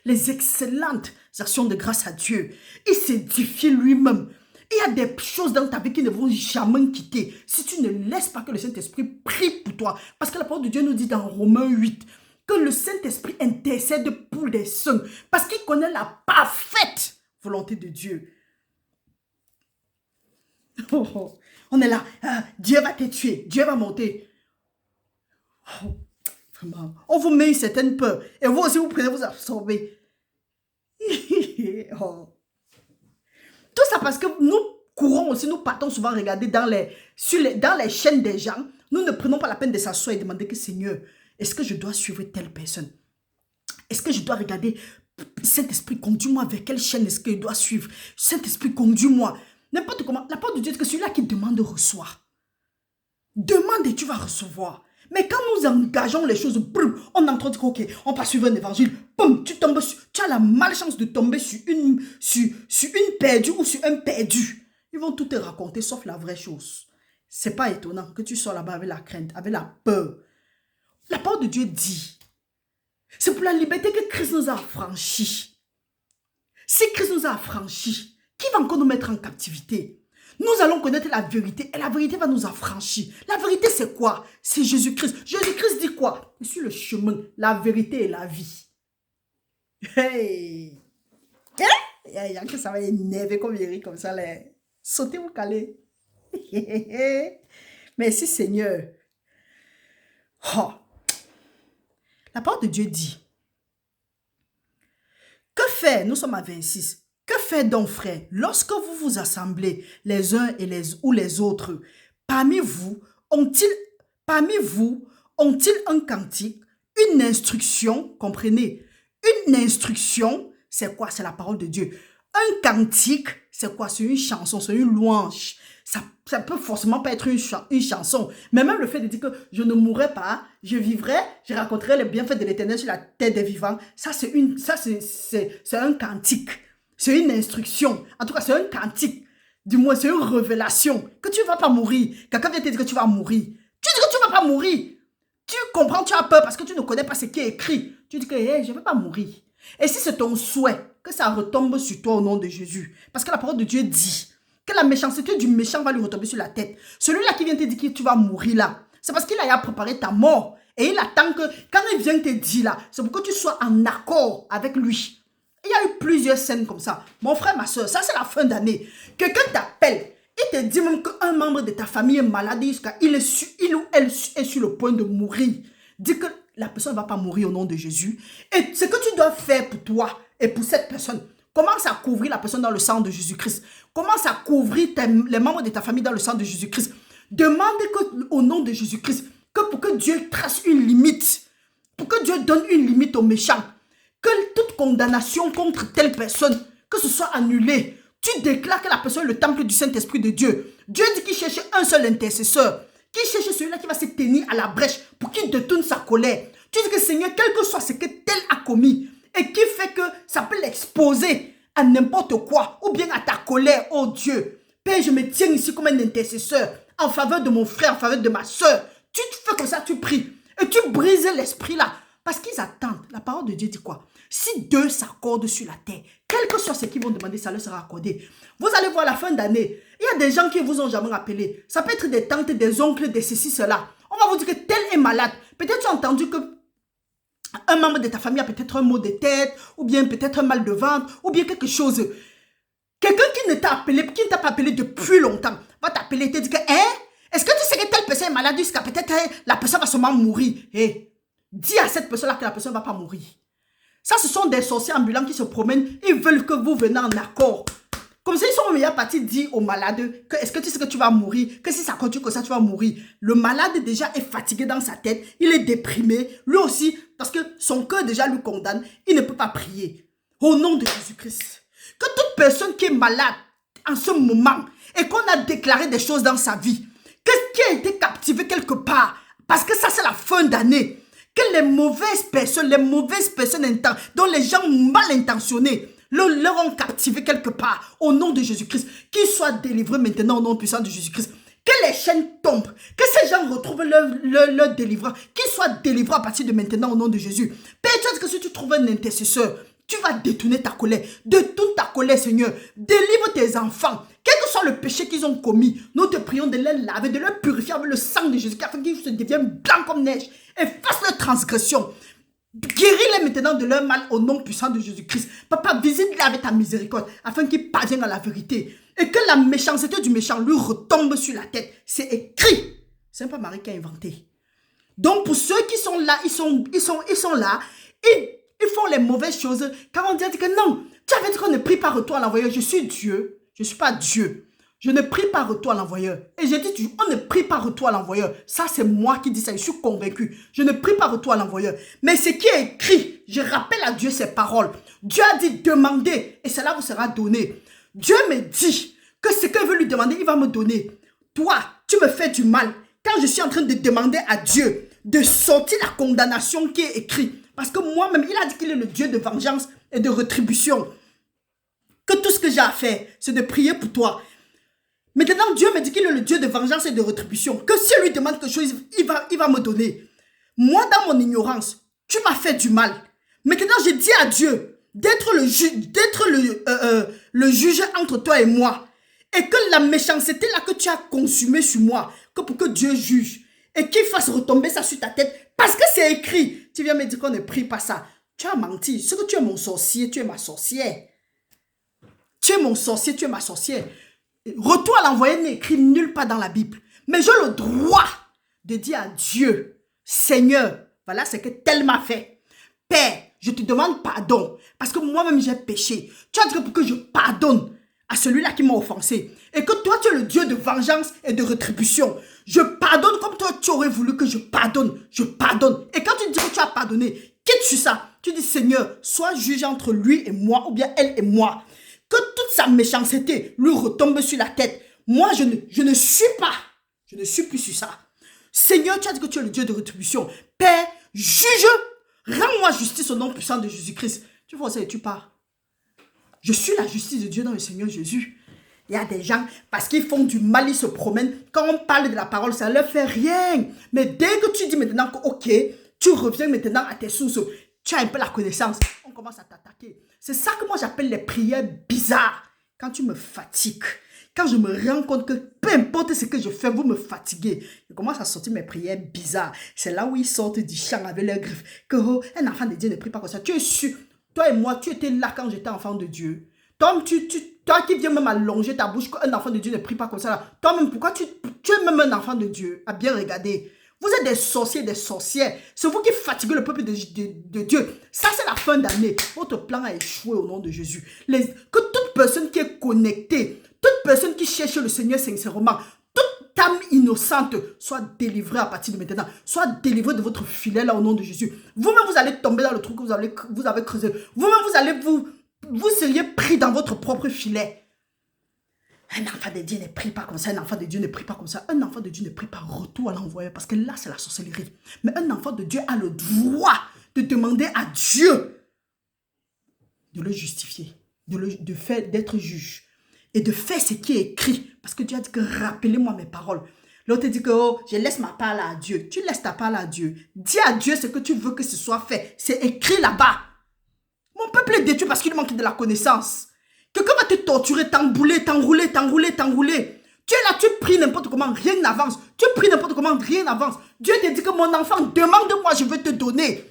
les excellentes actions de grâce à Dieu. Il s'édifie lui-même. Il y a des choses dans ta vie qui ne vont jamais quitter si tu ne laisses pas que le Saint-Esprit prie pour toi. Parce que la parole de Dieu nous dit dans Romains 8 que le Saint-Esprit intercède pour les saints parce qu'il connaît la parfaite volonté de Dieu. On est là, Dieu va te tuer, Dieu va monter. Vraiment, on vous met une certaine peur et vous aussi vous prenez vous absorber. Tout ça parce que nous courons aussi, nous partons souvent regarder dans les chaînes des gens. Nous ne prenons pas la peine de s'asseoir et demander que Seigneur, est-ce que je dois suivre telle personne? Est-ce que je dois regarder, Saint-Esprit, conduis-moi vers quelle chaîne est-ce que je dois suivre? Saint-Esprit, conduis-moi. N'importe comment. La parole de Dieu dit que celui-là qui demande reçoit. Demande et tu vas recevoir. Mais quand nous engageons les choses, on entend dire ok, on va suivre un évangile, boum, tu as la malchance de tomber sur une perdue ou sur un perdu. Ils vont tout te raconter sauf la vraie chose. C'est pas étonnant que tu sois là-bas avec la crainte, avec la peur. La parole de Dieu dit, c'est pour la liberté que Christ nous a affranchis. Si Christ nous a affranchis, qui va encore nous mettre en captivité? Nous allons connaître la vérité et la vérité va nous affranchir. La vérité c'est quoi? C'est Jésus-Christ. Jésus-Christ dit quoi? Je suis le chemin, la vérité et la vie. Hey! Il y a que ça va énerver comme Eric comme ça. Sautez vous caler. Merci Seigneur. Oh. La parole de Dieu dit, que faire? Nous sommes à 26. Que faire donc, frère, lorsque vous vous assemblez les uns et les autres? Parmi vous ont-ils un cantique, une instruction? Comprenez? Une instruction, c'est quoi? C'est la parole de Dieu. Un cantique, c'est quoi? C'est une chanson, c'est une louange. Ça peut forcément pas être une chanson. Mais même le fait de dire que je ne mourrai pas, je vivrai, je raconterai les bienfaits de l'Éternel sur la terre des vivants. Ça, c'est un cantique. C'est une instruction. En tout cas, c'est un cantique. Du moins, c'est une révélation. Que tu ne vas pas mourir. Quelqu'un vient te dire que tu vas mourir. Tu dis que tu ne vas pas mourir. Tu comprends, tu as peur parce que tu ne connais pas ce qui est écrit. Tu dis que hey, je ne vais pas mourir. Et si c'est ton souhait, que ça retombe sur toi au nom de Jésus. Parce que la parole de Dieu dit que la méchanceté du méchant va lui retomber sur la tête. Celui-là qui vient te dire que tu vas mourir là, c'est parce qu'il a préparé ta mort. Et il attend que, quand il vient te dire là, c'est pour que tu sois en accord avec lui. Il y a eu plusieurs scènes comme ça. Mon frère, ma soeur, ça c'est la fin d'année. Quelqu'un t'appelle, il te dit même qu'un membre de ta famille est malade, il ou elle est sur le point de mourir. Dis que la personne ne va pas mourir au nom de Jésus. Et ce que tu dois faire pour toi et pour cette personne, commence à couvrir la personne dans le sang de Jésus-Christ. Commence à couvrir les membres de ta famille dans le sang de Jésus-Christ. Demande au nom de Jésus-Christ, pour que Dieu trace une limite, pour que Dieu donne une limite aux méchants, que toute condamnation contre telle personne, que ce soit annulé. Tu déclares que la personne est le temple du Saint-Esprit de Dieu. Dieu dit qu'il cherche un seul intercesseur, qu'il cherche celui-là qui va se tenir à la brèche pour qu'il détourne sa colère. Tu dis que Seigneur, quel que soit ce que tel a commis, et qui fait que ça peut l'exposer à n'importe quoi, ou bien à ta colère, oh Dieu. Père, je me tiens ici comme un intercesseur, en faveur de mon frère, en faveur de ma soeur. Tu te fais comme ça, tu pries, et tu brises l'esprit là. Parce qu'ils attendent. La parole de Dieu dit quoi? Si deux s'accordent sur la terre, quel que soit ce qu'ils vont demander, ça leur sera accordé. Vous allez voir la fin d'année, il y a des gens qui ne vous ont jamais appelé. Ça peut être des tantes, des oncles, des ceci, cela. On va vous dire que tel est malade. Peut-être tu as entendu que un membre de ta famille a peut-être un mot de tête, ou bien peut-être un mal de ventre, ou bien quelque chose. Quelqu'un qui ne t'a appelé, qui ne t'a pas appelé depuis longtemps, va t'appeler et te dire que, est-ce que tu sais que telle personne est malade jusqu'à peut-être la personne va seulement mourir? Dis à cette personne-là que la personne ne va pas mourir. Ça, ce sont des sorciers ambulants qui se promènent. Ils veulent que vous venez en accord. Comme ça, ils sont meilleurs partis dire aux malades que est-ce que tu sais que tu vas mourir? Que si ça continue comme ça, tu vas mourir. Le malade déjà est fatigué dans sa tête. Il est déprimé. Lui aussi, parce que son cœur déjà lui condamne. Il ne peut pas prier. Au nom de Jésus-Christ. Que toute personne qui est malade en ce moment et qu'on a déclaré des choses dans sa vie, qui a été captivé quelque part, parce que ça c'est la fin d'année, que les mauvaises personnes dont les gens mal intentionnés leur ont captivé quelque part, au nom de Jésus-Christ, qu'ils soient délivrés maintenant au nom puissant de Jésus-Christ. Que les chaînes tombent, que ces gens retrouvent leur délivrance, qu'ils soient délivrés à partir de maintenant au nom de Jésus. Père, tu sais que si tu trouves un intercesseur, tu vas détourner ta colère. Détourne ta colère, Seigneur. Délivre tes enfants. Quel que soit le péché qu'ils ont commis, nous te prions de les laver, de les purifier avec le sang de Jésus, afin qu'ils se deviennent blancs comme neige. Efface leur transgression. Guéris-les maintenant de leur mal au nom puissant de Jésus-Christ. Papa, visite-les avec ta miséricorde, afin qu'ils parviennent à la vérité. Et que la méchanceté du méchant lui retombe sur la tête. C'est écrit. C'est pas Marie qui a inventé. Donc pour ceux qui sont là, ils sont là, ils font les mauvaises choses. Car on dit que non, tu avais dit qu'on ne prie pas retour à l'envoyeur. Je suis Dieu. Je ne suis pas Dieu. Je ne prie pas retour à l'envoyeur. Et j'ai dit, on ne prie pas retour à l'envoyeur. Ça, c'est moi qui dis ça. Je suis convaincu. Je ne prie pas retour à l'envoyeur. Mais ce qui est écrit, je rappelle à Dieu ses paroles. Dieu a dit, demandez et cela vous sera donné. Dieu me dit que ce que je veux lui demander, il va me donner. Toi, tu me fais du mal. Quand je suis en train de demander à Dieu de sortir la condamnation qui est écrite. Parce que moi-même, il a dit qu'il est le Dieu de vengeance et de rétribution. Que tout ce que j'ai à faire, c'est de prier pour toi. Maintenant, Dieu me dit qu'il est le Dieu de vengeance et de rétribution. Que si je lui demande quelque chose, il va me donner. Moi, dans mon ignorance, tu m'as fait du mal. Maintenant, je dis à Dieu d'être le juge entre toi et moi. Et que la méchanceté là que tu as consumée sur moi, que pour que Dieu juge et qu'il fasse retomber ça sur ta tête. Parce que c'est écrit. Tu viens me dire qu'on ne prie pas ça. Tu as menti. Ce que tu es mon sorcier, tu es ma sorcière. Tu es mon sorcier, tu es ma sorcière. Retour à l'envoyé n'est écrit nulle part dans la Bible. Mais j'ai le droit de dire à Dieu, Seigneur, voilà ce que tel m'a fait. Père, je te demande pardon. Parce que moi-même j'ai péché. Tu as dit que pour que je pardonne à celui-là qui m'a offensé. Et que toi tu es le Dieu de vengeance et de rétribution. Je pardonne comme toi tu aurais voulu que je pardonne. Je pardonne. Et quand tu dis que tu as pardonné, quitte sur ça. Tu dis Seigneur, sois juge entre lui et moi ou bien elle et moi. Que toute sa méchanceté lui retombe sur la tête. Moi je ne suis pas. Je ne suis plus sur ça. Seigneur, tu as dit que tu es le Dieu de rétribution. Père, juge. Rends-moi justice au nom puissant de Jésus-Christ. Tu vois ça et tu pars. Je suis la justice de Dieu dans le Seigneur Jésus. Il y a des gens, parce qu'ils font du mal, ils se promènent. Quand on parle de la parole, ça ne leur fait rien. Mais dès que tu dis maintenant que, ok, tu reviens maintenant à tes sources, tu as un peu la connaissance, on commence à t'attaquer. C'est ça que moi j'appelle les prières bizarres. Quand tu me fatigues, quand je me rends compte que peu importe ce que je fais, vous me fatiguez. Je commence à sortir mes prières bizarres. C'est là où ils sortent du champ avec leurs griffes. Que oh, un enfant de Dieu ne prie pas comme ça. Tu es sûr, toi et moi, tu étais là quand j'étais enfant de Dieu. Toi qui viens même allonger ta bouche qu'un enfant de Dieu ne prie pas comme ça. Toi-même, pourquoi tu es même un enfant de Dieu? À bien regarder. Vous êtes des sorciers, des sorcières. C'est vous qui fatiguez le peuple de Dieu. Ça, c'est la fin d'année. Votre plan a échoué au nom de Jésus. Que toute personne qui est connectée, toute personne qui cherche le Seigneur sincèrement, toute âme innocente soit délivrée à partir de maintenant. Soit délivrée de votre filet là au nom de Jésus. Vous-même, vous allez tomber dans le trou que vous avez creusé. Vous-même, vous seriez pris dans votre propre filet. Un enfant de Dieu ne prie pas comme ça. Un enfant de Dieu ne prie pas comme ça. Un enfant de Dieu ne prie pas retour à l'envoyeur. Parce que là, c'est la sorcellerie. Mais un enfant de Dieu a le droit de demander à Dieu de le justifier. D'être juge. Et de faire ce qui est écrit. Parce que Dieu a dit que rappelez-moi mes paroles. L'autre dit que oh, je laisse ma parole à Dieu. Tu laisses ta parole à Dieu. Dis à Dieu ce que tu veux que ce soit fait. C'est écrit là-bas. Mon peuple est détruit parce qu'il manque de la connaissance. Quelqu'un va te torturer, t'enrouler. Tu es là, tu pries n'importe comment, rien n'avance. Tu pries n'importe comment, rien n'avance. Dieu te dit que mon enfant, demande-moi, je vais te donner.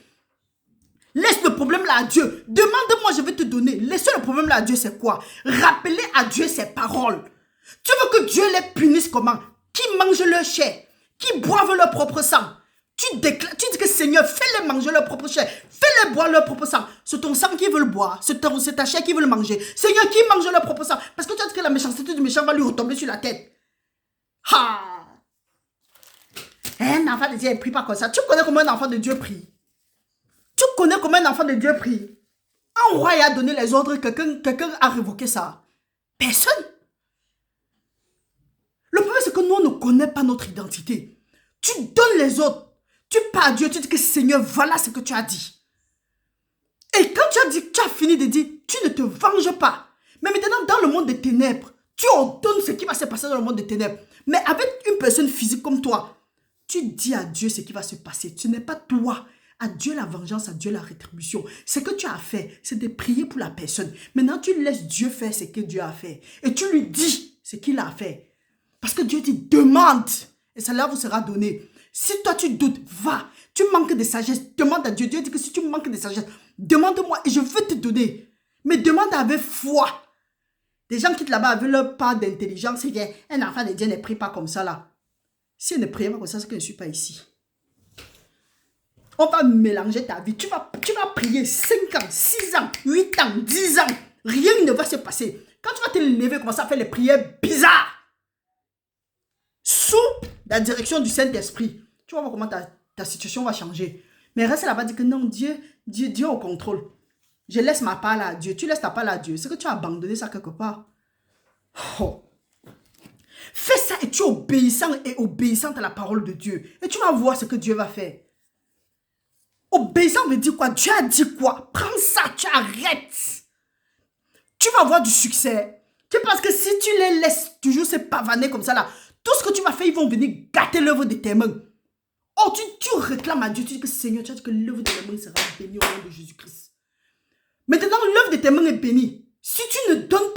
Laisse le problème là à Dieu. Demande-moi, je vais te donner. Laissez le problème là à Dieu, c'est quoi? Rappelez à Dieu ses paroles. Tu veux que Dieu les punisse comment? Qui mangent leur chair, qui boivent leur propre sang. Tu tu déclares, tu dis que Seigneur, fais-les manger leur propre chair, fais-les boire leur propre sang. C'est ton sang qu'ils veulent boire, c'est ta chair qu'ils veulent manger. Seigneur, qui mange leur propre sang? Parce que tu as dit que la méchanceté du méchant va lui retomber sur la tête. Ha! Un enfant de Dieu ne prie pas comme ça. Tu connais comment un enfant de Dieu prie? Tu connais comment un enfant de Dieu prie? Un roi a donné les ordres, quelqu'un a révoqué ça. Personne. Le problème, c'est que nous, on ne connaît pas notre identité. Tu donnes les ordres. Tu parles à Dieu, tu dis que Seigneur, voilà ce que tu as dit. Et quand tu as dit, tu as fini de dire, tu ne te venges pas. Mais maintenant, dans le monde des ténèbres, tu ordonnes ce qui va se passer dans le monde des ténèbres. Mais avec une personne physique comme toi, tu dis à Dieu ce qui va se passer. Ce n'est pas toi. À Dieu la vengeance, à Dieu la rétribution. Ce que tu as fait, c'est de prier pour la personne. Maintenant, tu laisses Dieu faire ce que Dieu a fait. Et tu lui dis ce qu'il a fait. Parce que Dieu dit, demande. Et cela vous sera donné. Si toi tu doutes, va. Tu manques de sagesse, demande à Dieu. Dieu dit que si tu manques de sagesse, demande-moi et je vais te donner. Mais demande avec foi. Des gens quittent là-bas avec leur part d'intelligence. Et un enfant de Dieu ne prie pas comme ça là. Si elle ne prie pas comme ça, c'est que je ne suis pas ici. On va mélanger ta vie. Tu vas prier 5 ans, 6 ans, 8 ans, 10 ans. Rien ne va se passer. Quand tu vas te lever, commencer à faire les prières bizarres. Sous la direction du Saint-Esprit. Tu vas voir comment ta situation va changer. Mais reste là-bas, dis que non, Dieu au contrôle. Je laisse ma part à Dieu. Tu laisses ta part à Dieu. C'est que tu as abandonné ça quelque part. Oh. Fais ça et tu es obéissant et obéissante à la parole de Dieu. Et tu vas voir ce que Dieu va faire. Obéissant veut dire quoi? Dieu a dit quoi? Prends ça, tu arrêtes. Tu vas avoir du succès. Tu penses que si tu les laisses toujours se pavaner comme ça là, tout ce que tu vas faire, ils vont venir gâter l'œuvre de tes mains. Oh, tu réclames à Dieu, tu dis que Seigneur, tu as dit que l'œuvre de tes mains sera bénie au nom de Jésus-Christ. Maintenant, l'œuvre de tes mains est bénie. Si tu ne donnes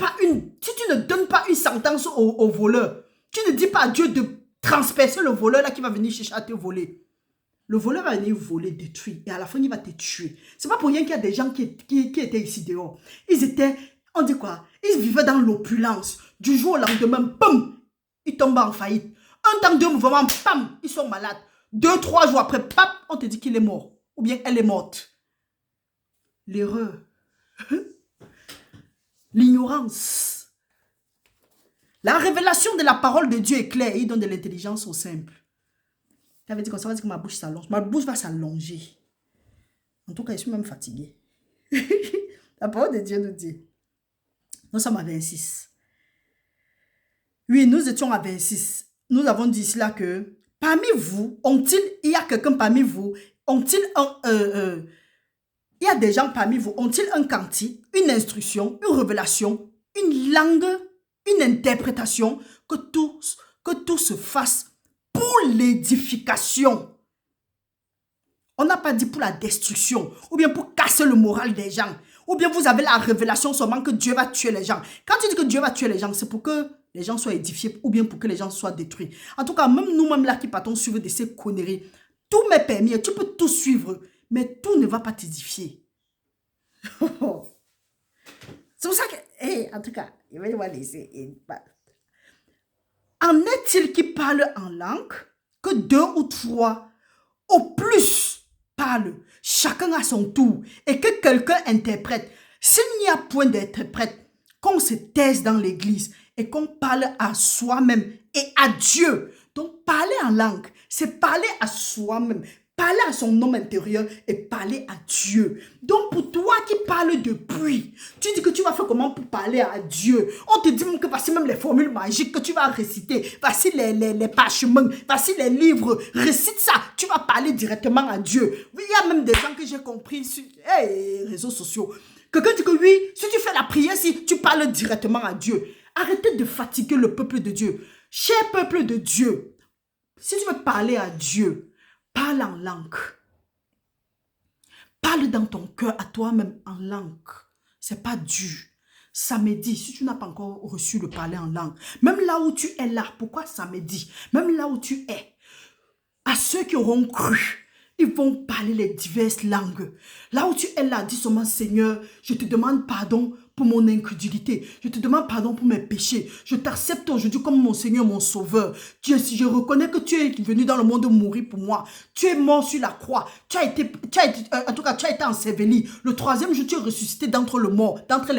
pas une sentence au voleur, tu ne dis pas à Dieu de transpercer le voleur là qui va venir chercher à te voler. Le voleur va venir voler, détruire. Et à la fin, il va te tuer. C'est pas pour rien qu'il y a des gens qui étaient ici dehors. Ils étaient, on dit quoi? Ils vivaient dans l'opulence. Du jour au lendemain, boum, ils tombent en faillite. Un temps, 2 mouvements, pam, ils sont malades. 2, 3 jours après, pap, on te dit qu'il est mort. Ou bien elle est morte. L'erreur. L'ignorance. La révélation de la parole de Dieu est claire. Il donne de l'intelligence au simple. Ça veut dire que ma bouche s'allonge. Ma bouche va s'allonger. En tout cas, je suis même fatiguée. La parole de Dieu nous dit. Nous sommes à 26. Oui, nous étions à 26. Nous avons dit cela que parmi vous, il y a quelqu'un parmi vous, il y a des gens parmi vous, ont-ils un cantique, une instruction, une révélation, une langue, une interprétation, que tout se fasse pour l'édification. On n'a pas dit pour la destruction, ou bien pour casser le moral des gens, ou bien vous avez la révélation seulement que Dieu va tuer les gens. Quand tu dis que Dieu va tuer les gens, c'est pour que les gens soient édifiés, ou bien pour que les gens soient détruits. En tout cas, même nous-mêmes là qui partons suivre de ces conneries, tout m'est permis, tu peux tout suivre, mais tout ne va pas t'édifier. C'est pour ça que, en tout cas, il va y avoir laisser. En est-il qui parle en langue que 2 ou 3 au plus parlent, chacun à son tour, et que quelqu'un interprète? S'il n'y a point d'interprète, qu'on se taise dans l'église et qu'on parle à soi-même et à Dieu. Donc, parler en langue, c'est parler à soi-même, parler à son homme intérieur et parler à Dieu. Donc, pour toi qui parles de pluie, tu dis que tu vas faire comment pour parler à Dieu? On te dit que voici même les formules magiques que tu vas réciter. Voici les parchemins, voici les livres. Récite ça, tu vas parler directement à Dieu. Il y a même des gens que j'ai compris sur les réseaux sociaux. Quelqu'un dit que oui, si tu fais la prière, si tu parles directement à Dieu. Arrêtez de fatiguer le peuple de Dieu. Cher peuple de Dieu, si tu veux parler à Dieu, parle en langue. Parle dans ton cœur à toi-même en langue. C'est pas dur. Samedi, si tu n'as pas encore reçu le parler en langue, même là où tu es là, pourquoi samedi? Même là où tu es, à ceux qui auront cru, ils vont parler les diverses langues. Là où tu es là, dis seulement Seigneur, je te demande pardon pour mon incrédulité. Je te demande pardon pour mes péchés. Je t'accepte aujourd'hui comme mon Seigneur, mon Sauveur. Dieu, si je reconnais que tu es venu dans le monde mourir pour moi. Tu es mort sur la croix. En tout cas, tu as été enseveli. Le troisième jour, tu es ressuscité d'entre les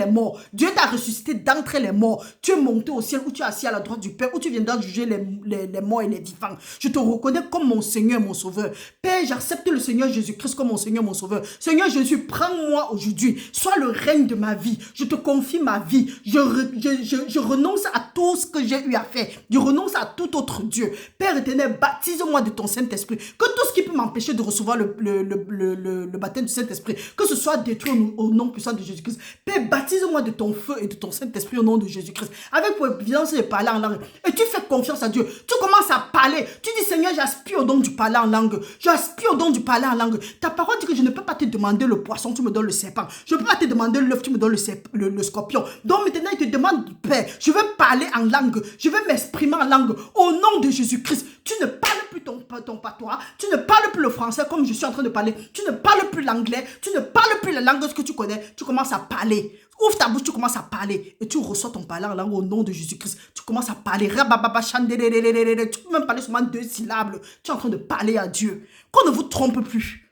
morts. Dieu t'a ressuscité d'entre les morts. Tu es monté au ciel où tu es assis à la droite du Père, où tu viendras juger les morts et les vivants. Je te reconnais comme mon Seigneur, mon Sauveur. Père, j'accepte le Seigneur Jésus-Christ comme mon Seigneur, mon Sauveur. Seigneur Jésus, prends-moi aujourd'hui. Sois le règne de ma vie. Je te confie ma vie. Je renonce à tout ce que j'ai eu à faire. Je renonce à tout autre Dieu. Père éternel, baptise-moi de ton Saint-Esprit. Que tout ce qui peut m'empêcher de recevoir le baptême du Saint-Esprit, que ce soit détruit au nom puissant de Jésus-Christ. Père, baptise-moi de ton feu et de ton Saint-Esprit au nom de Jésus-Christ. Avec pour évidence de parler en langue. Et tu fais confiance à Dieu. Tu commences à parler. Tu dis, Seigneur, j'aspire au don du parler en langue. J'aspire au don du parler en langue. Ta parole dit que je ne peux pas te demander le poisson, tu me donnes le serpent. Je ne peux pas te demander l'œuf, tu me donnes le scorpion. Donc maintenant, il te demande, Père, je veux parler en langue. Je veux m'exprimer en langue. Au nom de Jésus-Christ, tu ne parles plus ton patois. Tu ne parles plus le français comme je suis en train de parler. Tu ne parles plus l'anglais. Tu ne parles plus la langue que tu connais. Tu commences à parler. Ouvre ta bouche, tu commences à parler. Et tu reçois ton parler en langue au nom de Jésus-Christ. Tu commences à parler. Tu peux même parler seulement 2 syllabes. Tu es en train de parler à Dieu. Qu'on ne vous trompe plus.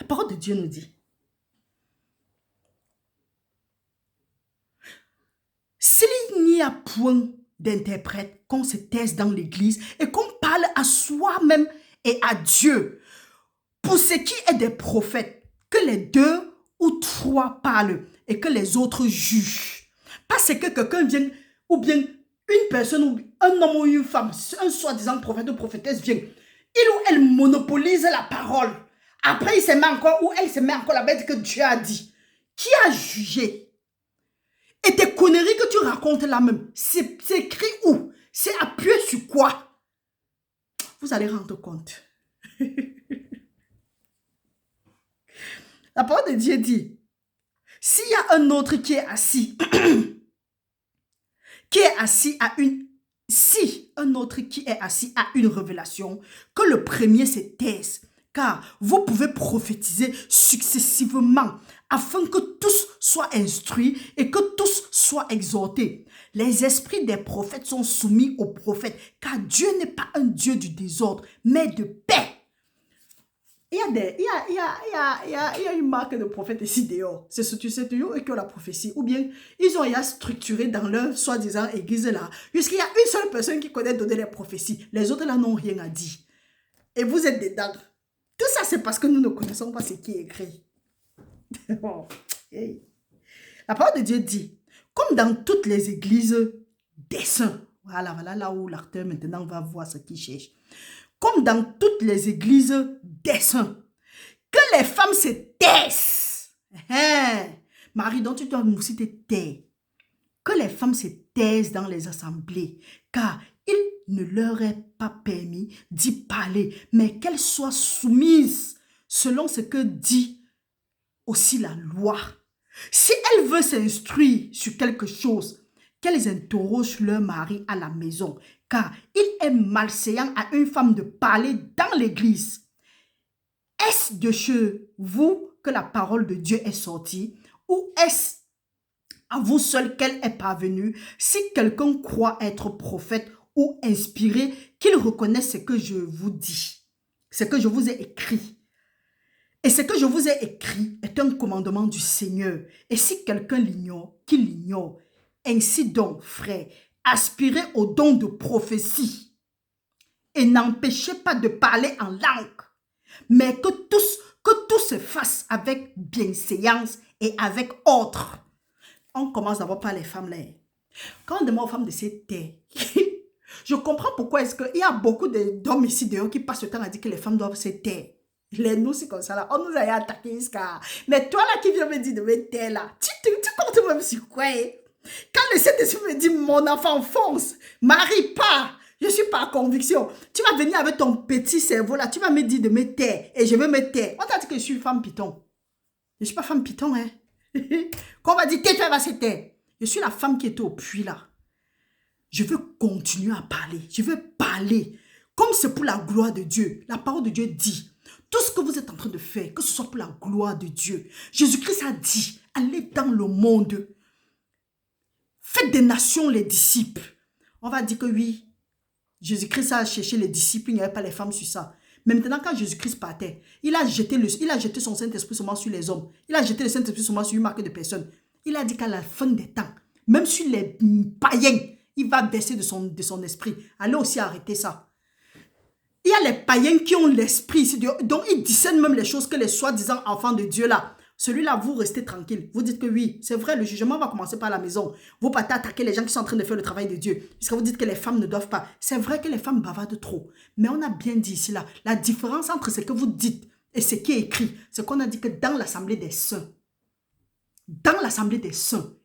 La parole de Dieu nous dit, s'il n'y a point d'interprète, qu'on se taise dans l'église et qu'on parle à soi-même et à Dieu. Pour ce qui est des prophètes, que les 2 ou 3 parlent et que les autres jugent. Parce que quelqu'un vient, ou bien une personne, ou un homme ou une femme, un soi-disant prophète ou prophétesse vient, il ou elle monopolise la parole. Après, il se met encore, ou elle se met encore la bête que Dieu a dit. Qui a jugé? Et tes conneries que tu racontes là même, c'est écrit où? C'est appuyé sur quoi? Vous allez rendre compte. La parole de Dieu dit, s'il y a un autre qui est assis, si un autre qui est assis à une révélation, que le premier se taise, car vous pouvez prophétiser successivement afin que tous soient instruits et que tous soient exhortés. Les esprits des prophètes sont soumis aux prophètes, car Dieu n'est pas un Dieu du désordre, mais de paix. Il y a une marque de prophètes ici dehors. C'est ce eux qui ont la prophétie. Ou bien, ils ont structuré dans leur soi-disant église là. Jusqu'il y a une seule personne qui connaît donner les prophéties. Les autres là n'ont rien à dire. Et vous êtes dedans. Tout ça, c'est parce que nous ne connaissons pas ce qui est écrit. Oh, hey. La parole de Dieu dit, comme dans toutes les églises des saints. Voilà là où l'acteur maintenant va voir ce qu'il cherche. Comme dans toutes les églises des saints, que les femmes se taisent. Marie, donc tu dois aussi te taire. Que les femmes se taisent dans les assemblées, car il ne leur est pas permis d'y parler, mais qu'elles soient soumises selon ce que dit aussi la loi. Si elles veulent s'instruire sur quelque chose, qu'elles interrogent leur mari à la maison, car il est malséant à une femme de parler dans l'église. Est-ce de chez vous que la parole de Dieu est sortie, ou est-ce à vous seul qu'elle est parvenue? Si quelqu'un croit être prophète ou inspiré, qu'il reconnaisse ce que je vous dis, ce que je vous ai écrit. Et ce que je vous ai écrit est un commandement du Seigneur. Et si quelqu'un l'ignore, qu'il l'ignore. Ainsi donc, frères, aspirez au don de prophétie et n'empêchez pas de parler en langue, mais que tout se fasse avec bienséance et avec ordre. On commence d'abord par les femmes là. Quand on demande aux femmes de se taire, je comprends pourquoi est-ce qu'il y a beaucoup d'hommes ici dehors qui passent le temps à dire que les femmes doivent se taire. Nous, c'est comme ça là. On nous a attaqué jusqu'à... Mais toi là qui viens me dire de me taire là, tu comptes même sur quoi? Quand le Saint-Esprit me dit, mon enfant, fonce, marie pas, je suis pas à conviction. Tu vas venir avec ton petit cerveau là, tu vas me dire de me taire et je vais me taire. On t'a dit que je suis femme python. Je suis pas femme python, hein. Quand on va dire, tais-toi, va se taire. Je suis la femme qui était au puits là. Je veux continuer à parler. Je veux parler. Comme c'est pour la gloire de Dieu. La parole de Dieu dit, tout ce que vous êtes en train train de faire, que ce soit pour la gloire de Dieu. Jésus-Christ a dit, allez dans le monde. Faites des nations les disciples. On va dire que oui, Jésus-Christ a cherché les disciples, il n'y avait pas les femmes sur ça. Mais maintenant, quand Jésus-Christ partait, il a jeté son Saint-Esprit seulement sur les hommes. Il a jeté le Saint-Esprit seulement sur une marque de personnes. Il a dit qu'à la fin des temps, même sur les païens, il va verser de son esprit. Allez aussi arrêter ça. Il y a les païens qui ont l'esprit, donc ils discernent même les choses que les soi-disant enfants de Dieu là. Celui-là, vous restez tranquille. Vous dites que oui, c'est vrai, le jugement va commencer par la maison. Vous partez attaquer les gens qui sont en train de faire le travail de Dieu. Puisque vous dites que les femmes ne doivent pas. C'est vrai que les femmes bavardent trop. Mais on a bien dit ici là, la différence entre ce que vous dites et ce qui est écrit, c'est qu'on a dit que dans l'assemblée des saints,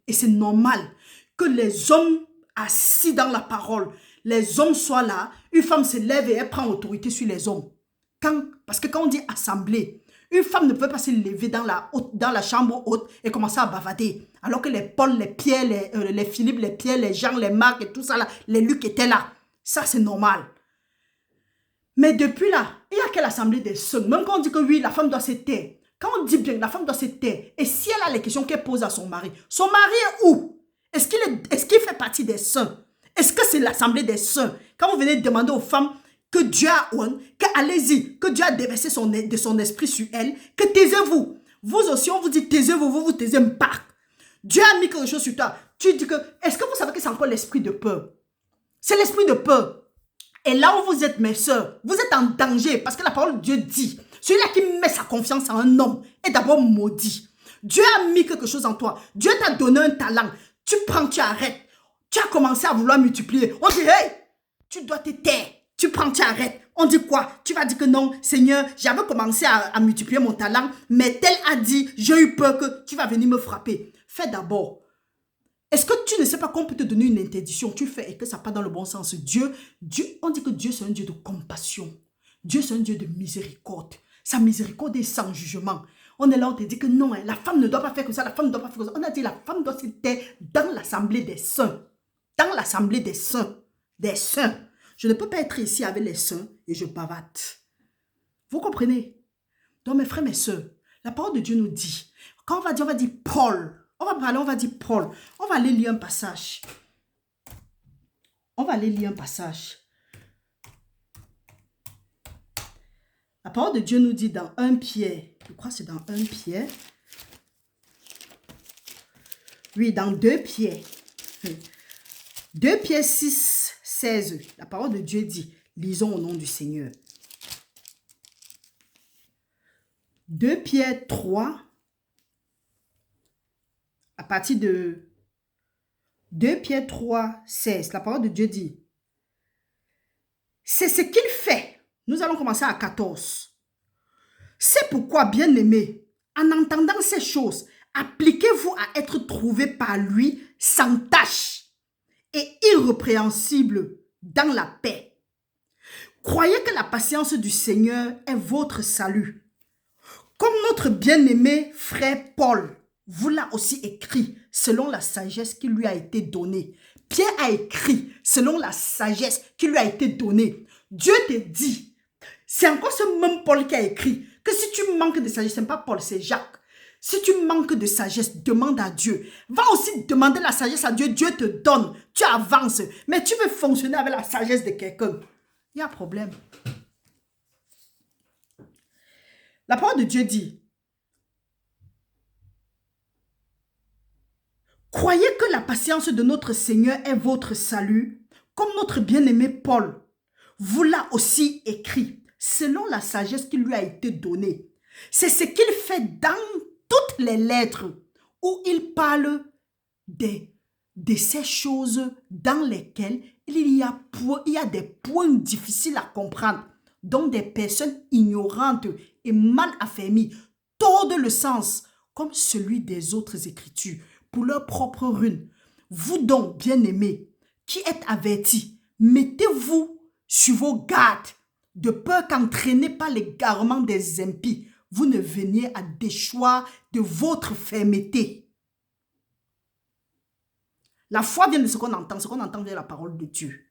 et c'est normal que les hommes assis dans la parole, les hommes soient là, une femme se lève et elle prend autorité sur les hommes. Parce que quand on dit assemblée, une femme ne peut pas se lever dans la chambre haute et commencer à bavader. Alors que les Paul, les Pierre, les Philippe, les Pierre, les Jean, les Marc et tout ça là, les Luc étaient là. Ça c'est normal. Mais depuis là, il n'y a que l'assemblée des saints. Même quand on dit que oui, la femme doit se taire. Quand on dit bien, la femme doit se taire. Et si elle a les questions qu'elle pose à son mari est où? Est-ce qu'il fait partie des saints? Est-ce que c'est l'assemblée des saints? Quand vous venez demander aux femmes que Dieu a honte, que allez-y, que Dieu a déversé de son esprit sur elle, que taisez-vous. Vous aussi, on vous dit taisez-vous, vous taisez pas. Dieu a mis quelque chose sur toi. Tu dis que, est-ce que vous savez que c'est encore l'esprit de peur? C'est l'esprit de peur. Et là où vous êtes, mes soeurs, vous êtes en danger parce que la parole de Dieu dit, celui-là qui met sa confiance en un homme est d'abord maudit. Dieu a mis quelque chose en toi. Dieu t'a donné un talent. Tu prends, tu arrêtes. Tu as commencé à vouloir multiplier. On dit, hey, tu dois te taire. Tu prends, tu arrêtes. On dit quoi? Tu vas dire que non, Seigneur, j'avais commencé à multiplier mon talent, mais tel a dit, j'ai eu peur que tu vas venir me frapper. Fais d'abord. Est-ce que tu ne sais pas qu'on peut te donner une interdiction? Tu fais et que ça part dans le bon sens. Dieu, on dit que Dieu c'est un Dieu de compassion. Dieu c'est un Dieu de miséricorde. Sa miséricorde est sans jugement. On est là, on te dit que non, la femme ne doit pas faire comme ça, la femme ne doit pas faire comme ça. On a dit la femme doit se taire dans l'assemblée des saints. Dans l'assemblée des saints. Des saints. Je ne peux pas être ici avec les saints et je bavate. Vous comprenez? Donc mes frères, mes soeurs, la parole de Dieu nous dit, quand on va dire Paul. On va parler, on va dire Paul. On va aller lire un passage. La parole de Dieu nous dit dans 1 Pierre. Je crois que c'est dans 1 Pierre. Oui, dans 2 Pierre. 2 Pierre 6, 16. La parole de Dieu dit, lisons au nom du Seigneur. 2 Pierre 3. À partir de 2 Pierre 3, 16, la parole de Dieu dit, c'est ce qu'il fait. Nous allons commencer à 14. C'est pourquoi, bien-aimés, en entendant ces choses, appliquez-vous à être trouvés par lui sans tache et irrépréhensible dans la paix. Croyez que la patience du Seigneur est votre salut. Comme notre bien-aimé frère Paul vous l'a aussi écrit selon la sagesse qui lui a été donnée. Pierre a écrit selon la sagesse qui lui a été donnée. Dieu te dit, c'est encore ce même Paul qui a écrit que si tu manques de sagesse, ce n'est pas Paul, c'est Jacques. Si tu manques de sagesse, demande à Dieu. Va aussi demander la sagesse à Dieu. Dieu te donne, tu avances. Mais tu veux fonctionner avec la sagesse de quelqu'un. Il y a un problème. La parole de Dieu dit, croyez que la patience de notre Seigneur est votre salut, comme notre bien-aimé Paul vous l'a aussi écrit, selon la sagesse qui lui a été donnée. C'est ce qu'il fait dans toutes les lettres où il parle de ces choses dans lesquelles il y a des points difficiles à comprendre, dont des personnes ignorantes et mal affermies tordent le sens, comme celui des autres écritures, pour leur propre ruine. Vous donc, bien-aimés, qui êtes avertis, mettez-vous sur vos gardes, de peur qu'entraînés par l'égarement des impies, vous ne veniez à déchoir de votre fermeté. La foi vient de ce qu'on entend vient de la parole de Dieu.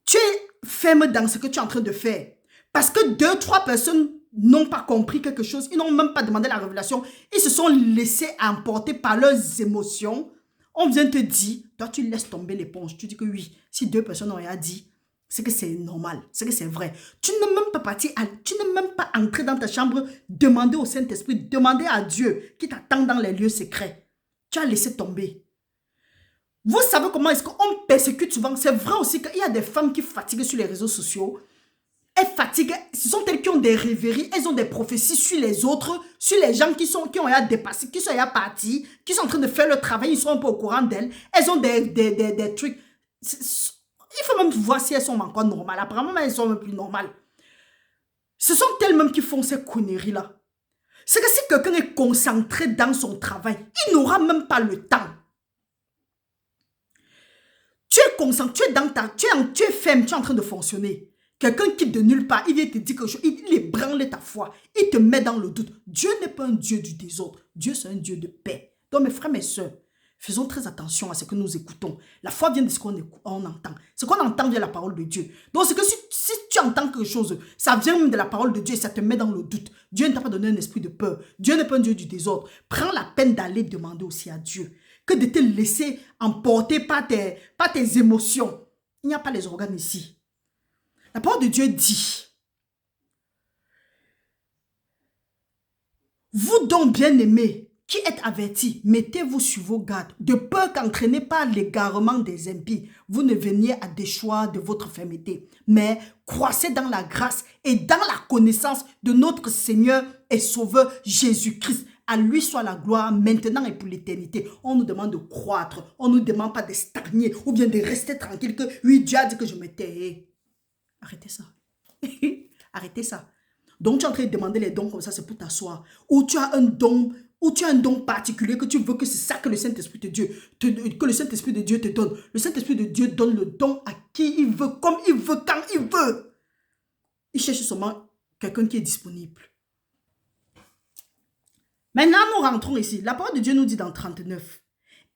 Tu es ferme dans ce que tu es en train de faire. Parce que 2, 3 personnes n'ont pas compris quelque chose, ils n'ont même pas demandé la révélation, ils se sont laissés emporter par leurs émotions. On vient te dire, toi tu laisses tomber l'éponge, tu dis que oui, si 2 personnes ont rien dit, c'est que c'est normal, c'est que c'est vrai. Tu n'es même pas parti, tu n'es même pas entré dans ta chambre, demander au Saint-Esprit, demander à Dieu qui t'attend dans les lieux secrets. Tu as laissé tomber. Vous savez comment est-ce qu'on persécute souvent? C'est vrai aussi qu'il y a des femmes qui fatiguent sur les réseaux sociaux. Elles fatiguent, ce sont elles qui ont des rêveries, elles ont des prophéties sur les autres, sur les gens qui ont dépassé, qui sont partis, qui sont en train de faire le travail, ils sont un peu au courant d'elles. Elles ont des trucs. Il faut même voir si elles sont encore normales. Apparemment, elles sont un peu plus normales. Ce sont elles-mêmes qui font ces conneries-là. C'est que si quelqu'un est concentré dans son travail, il n'aura même pas le temps. Tu es concentré, tu es ferme, tu es en train de fonctionner. Quelqu'un quitte de nulle part, il vient te dire quelque chose, il ébranle ta foi, il te met dans le doute. Dieu n'est pas un Dieu du désordre. Dieu, c'est un Dieu de paix. Donc, mes frères, mes soeurs, faisons très attention à ce que nous écoutons. La foi vient de ce qu'on entend. Ce qu'on entend vient de la parole de Dieu. Donc, c'est que si tu entends quelque chose, ça vient même de la parole de Dieu et ça te met dans le doute. Dieu ne t'a pas donné un esprit de peur. Dieu n'est pas un Dieu du désordre. Prends la peine d'aller demander aussi à Dieu que de te laisser emporter par tes émotions. Il n'y a pas les organes ici. La parole de Dieu dit, vous donc bien-aimés, qui êtes avertis, mettez-vous sur vos gardes, de peur qu'entraînés par l'égarement des impies, vous ne veniez à déchoir de votre fermeté, mais croissez dans la grâce et dans la connaissance de notre Seigneur et Sauveur Jésus-Christ. À lui soit la gloire maintenant et pour l'éternité. On nous demande de croître, on ne nous demande pas de stagner ou bien de rester tranquille que oui, Dieu a dit que je me tais. Arrêtez ça. Arrêtez ça. Donc, tu es en train de demander les dons comme ça, c'est pour t'asseoir. Ou tu as un don, particulier que tu veux que c'est ça que le Saint-Esprit de Dieu te donne. Le Saint-Esprit de Dieu donne le don à qui il veut, comme il veut, quand il veut. Il cherche seulement quelqu'un qui est disponible. Maintenant, nous rentrons ici. La parole de Dieu nous dit dans 39.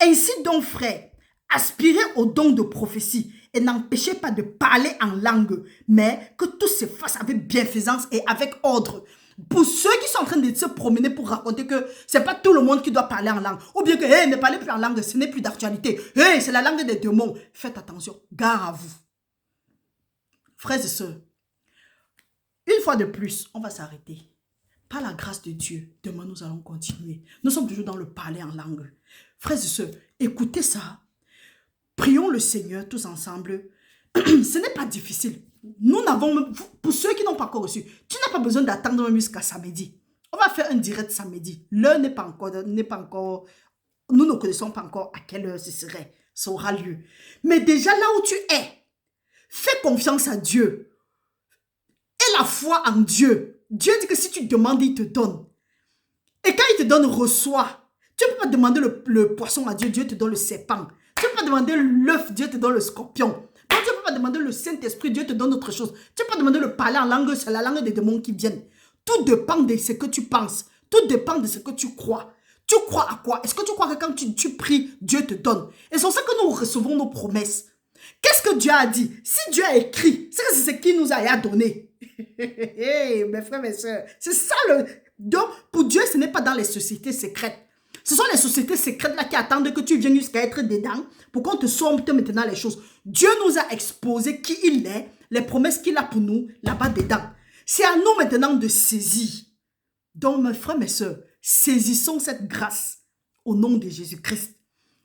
Ainsi donc, frères, aspirez au don de prophétie et n'empêchez pas de parler en langue, mais que tout se fasse avec bienfaisance et avec ordre. Pour ceux qui sont en train de se promener pour raconter que c'est pas tout le monde qui doit parler en langue, ou bien que ne parlez plus en langue, ce n'est plus d'actualité. C'est la langue des démons. Faites attention, gare à vous. Frères et sœurs, une fois de plus, on va s'arrêter. Par la grâce de Dieu, demain nous allons continuer. Nous sommes toujours dans le parler en langue. Frères et sœurs, écoutez ça. Prions le Seigneur tous ensemble. Ce n'est pas difficile. Nous n'avons, pour ceux qui n'ont pas encore reçu, tu n'as pas besoin d'attendre même jusqu'à samedi. On va faire un direct samedi. L'heure n'est pas encore, nous ne connaissons pas encore à quelle heure ce serait. Ça aura lieu. Mais déjà là où tu es, fais confiance à Dieu. Et la foi en Dieu. Dieu dit que si tu demandes, il te donne. Et quand il te donne, reçois. Tu ne peux pas demander le poisson à Dieu, Dieu te donne le serpent. Tu ne peux pas demander l'œuf, Dieu te donne le scorpion. Donc, tu ne peux pas demander le Saint-Esprit, Dieu te donne autre chose. Tu ne peux pas demander le parler en langue, c'est la langue des démons qui viennent. Tout dépend de ce que tu penses. Tout dépend de ce que tu crois. Tu crois à quoi? Est-ce que tu crois que quand tu pries, Dieu te donne? Et c'est pour ça que nous recevons nos promesses. Qu'est-ce que Dieu a dit? Si Dieu a écrit, c'est ce qu'il nous a donné. Mes frères, mes soeurs, c'est ça le... Donc, pour Dieu, ce n'est pas dans les sociétés secrètes. Ce sont les sociétés secrètes là qui attendent que tu viennes jusqu'à être dedans pour qu'on te sorte maintenant les choses. Dieu nous a exposé qui il est, les promesses qu'il a pour nous là-bas dedans. C'est à nous maintenant de saisir. Donc, mes frères, mes soeurs, saisissons cette grâce au nom de Jésus-Christ.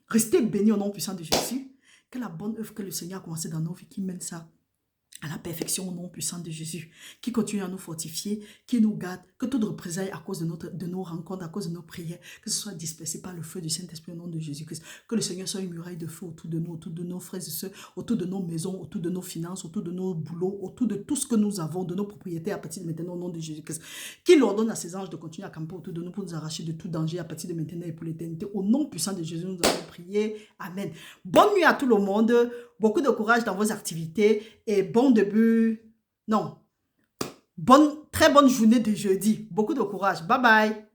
Restez bénis au nom puissant de Jésus. Que la bonne œuvre que le Seigneur a commencé dans nos vies, qui mène ça à la perfection au nom puissant de Jésus, qui continue à nous fortifier, qui nous garde, que toute représailles à cause de nos rencontres, à cause de nos prières, que ce soit dispersé par le feu du Saint-Esprit au nom de Jésus-Christ, que le Seigneur soit une muraille de feu autour de nous, autour de nos frères et sœurs, autour de nos maisons, autour de nos finances, autour de nos boulots, autour de tout ce que nous avons, de nos propriétés à partir de maintenant au nom de Jésus-Christ, qu'il ordonne à ses anges de continuer à camper autour de nous pour nous arracher de tout danger à partir de maintenant et pour l'éternité. Au nom puissant de Jésus, nous avons prié. Amen. Bonne nuit à tout le monde. Beaucoup de courage dans vos activités et très bonne journée de jeudi. Beaucoup de courage. Bye bye.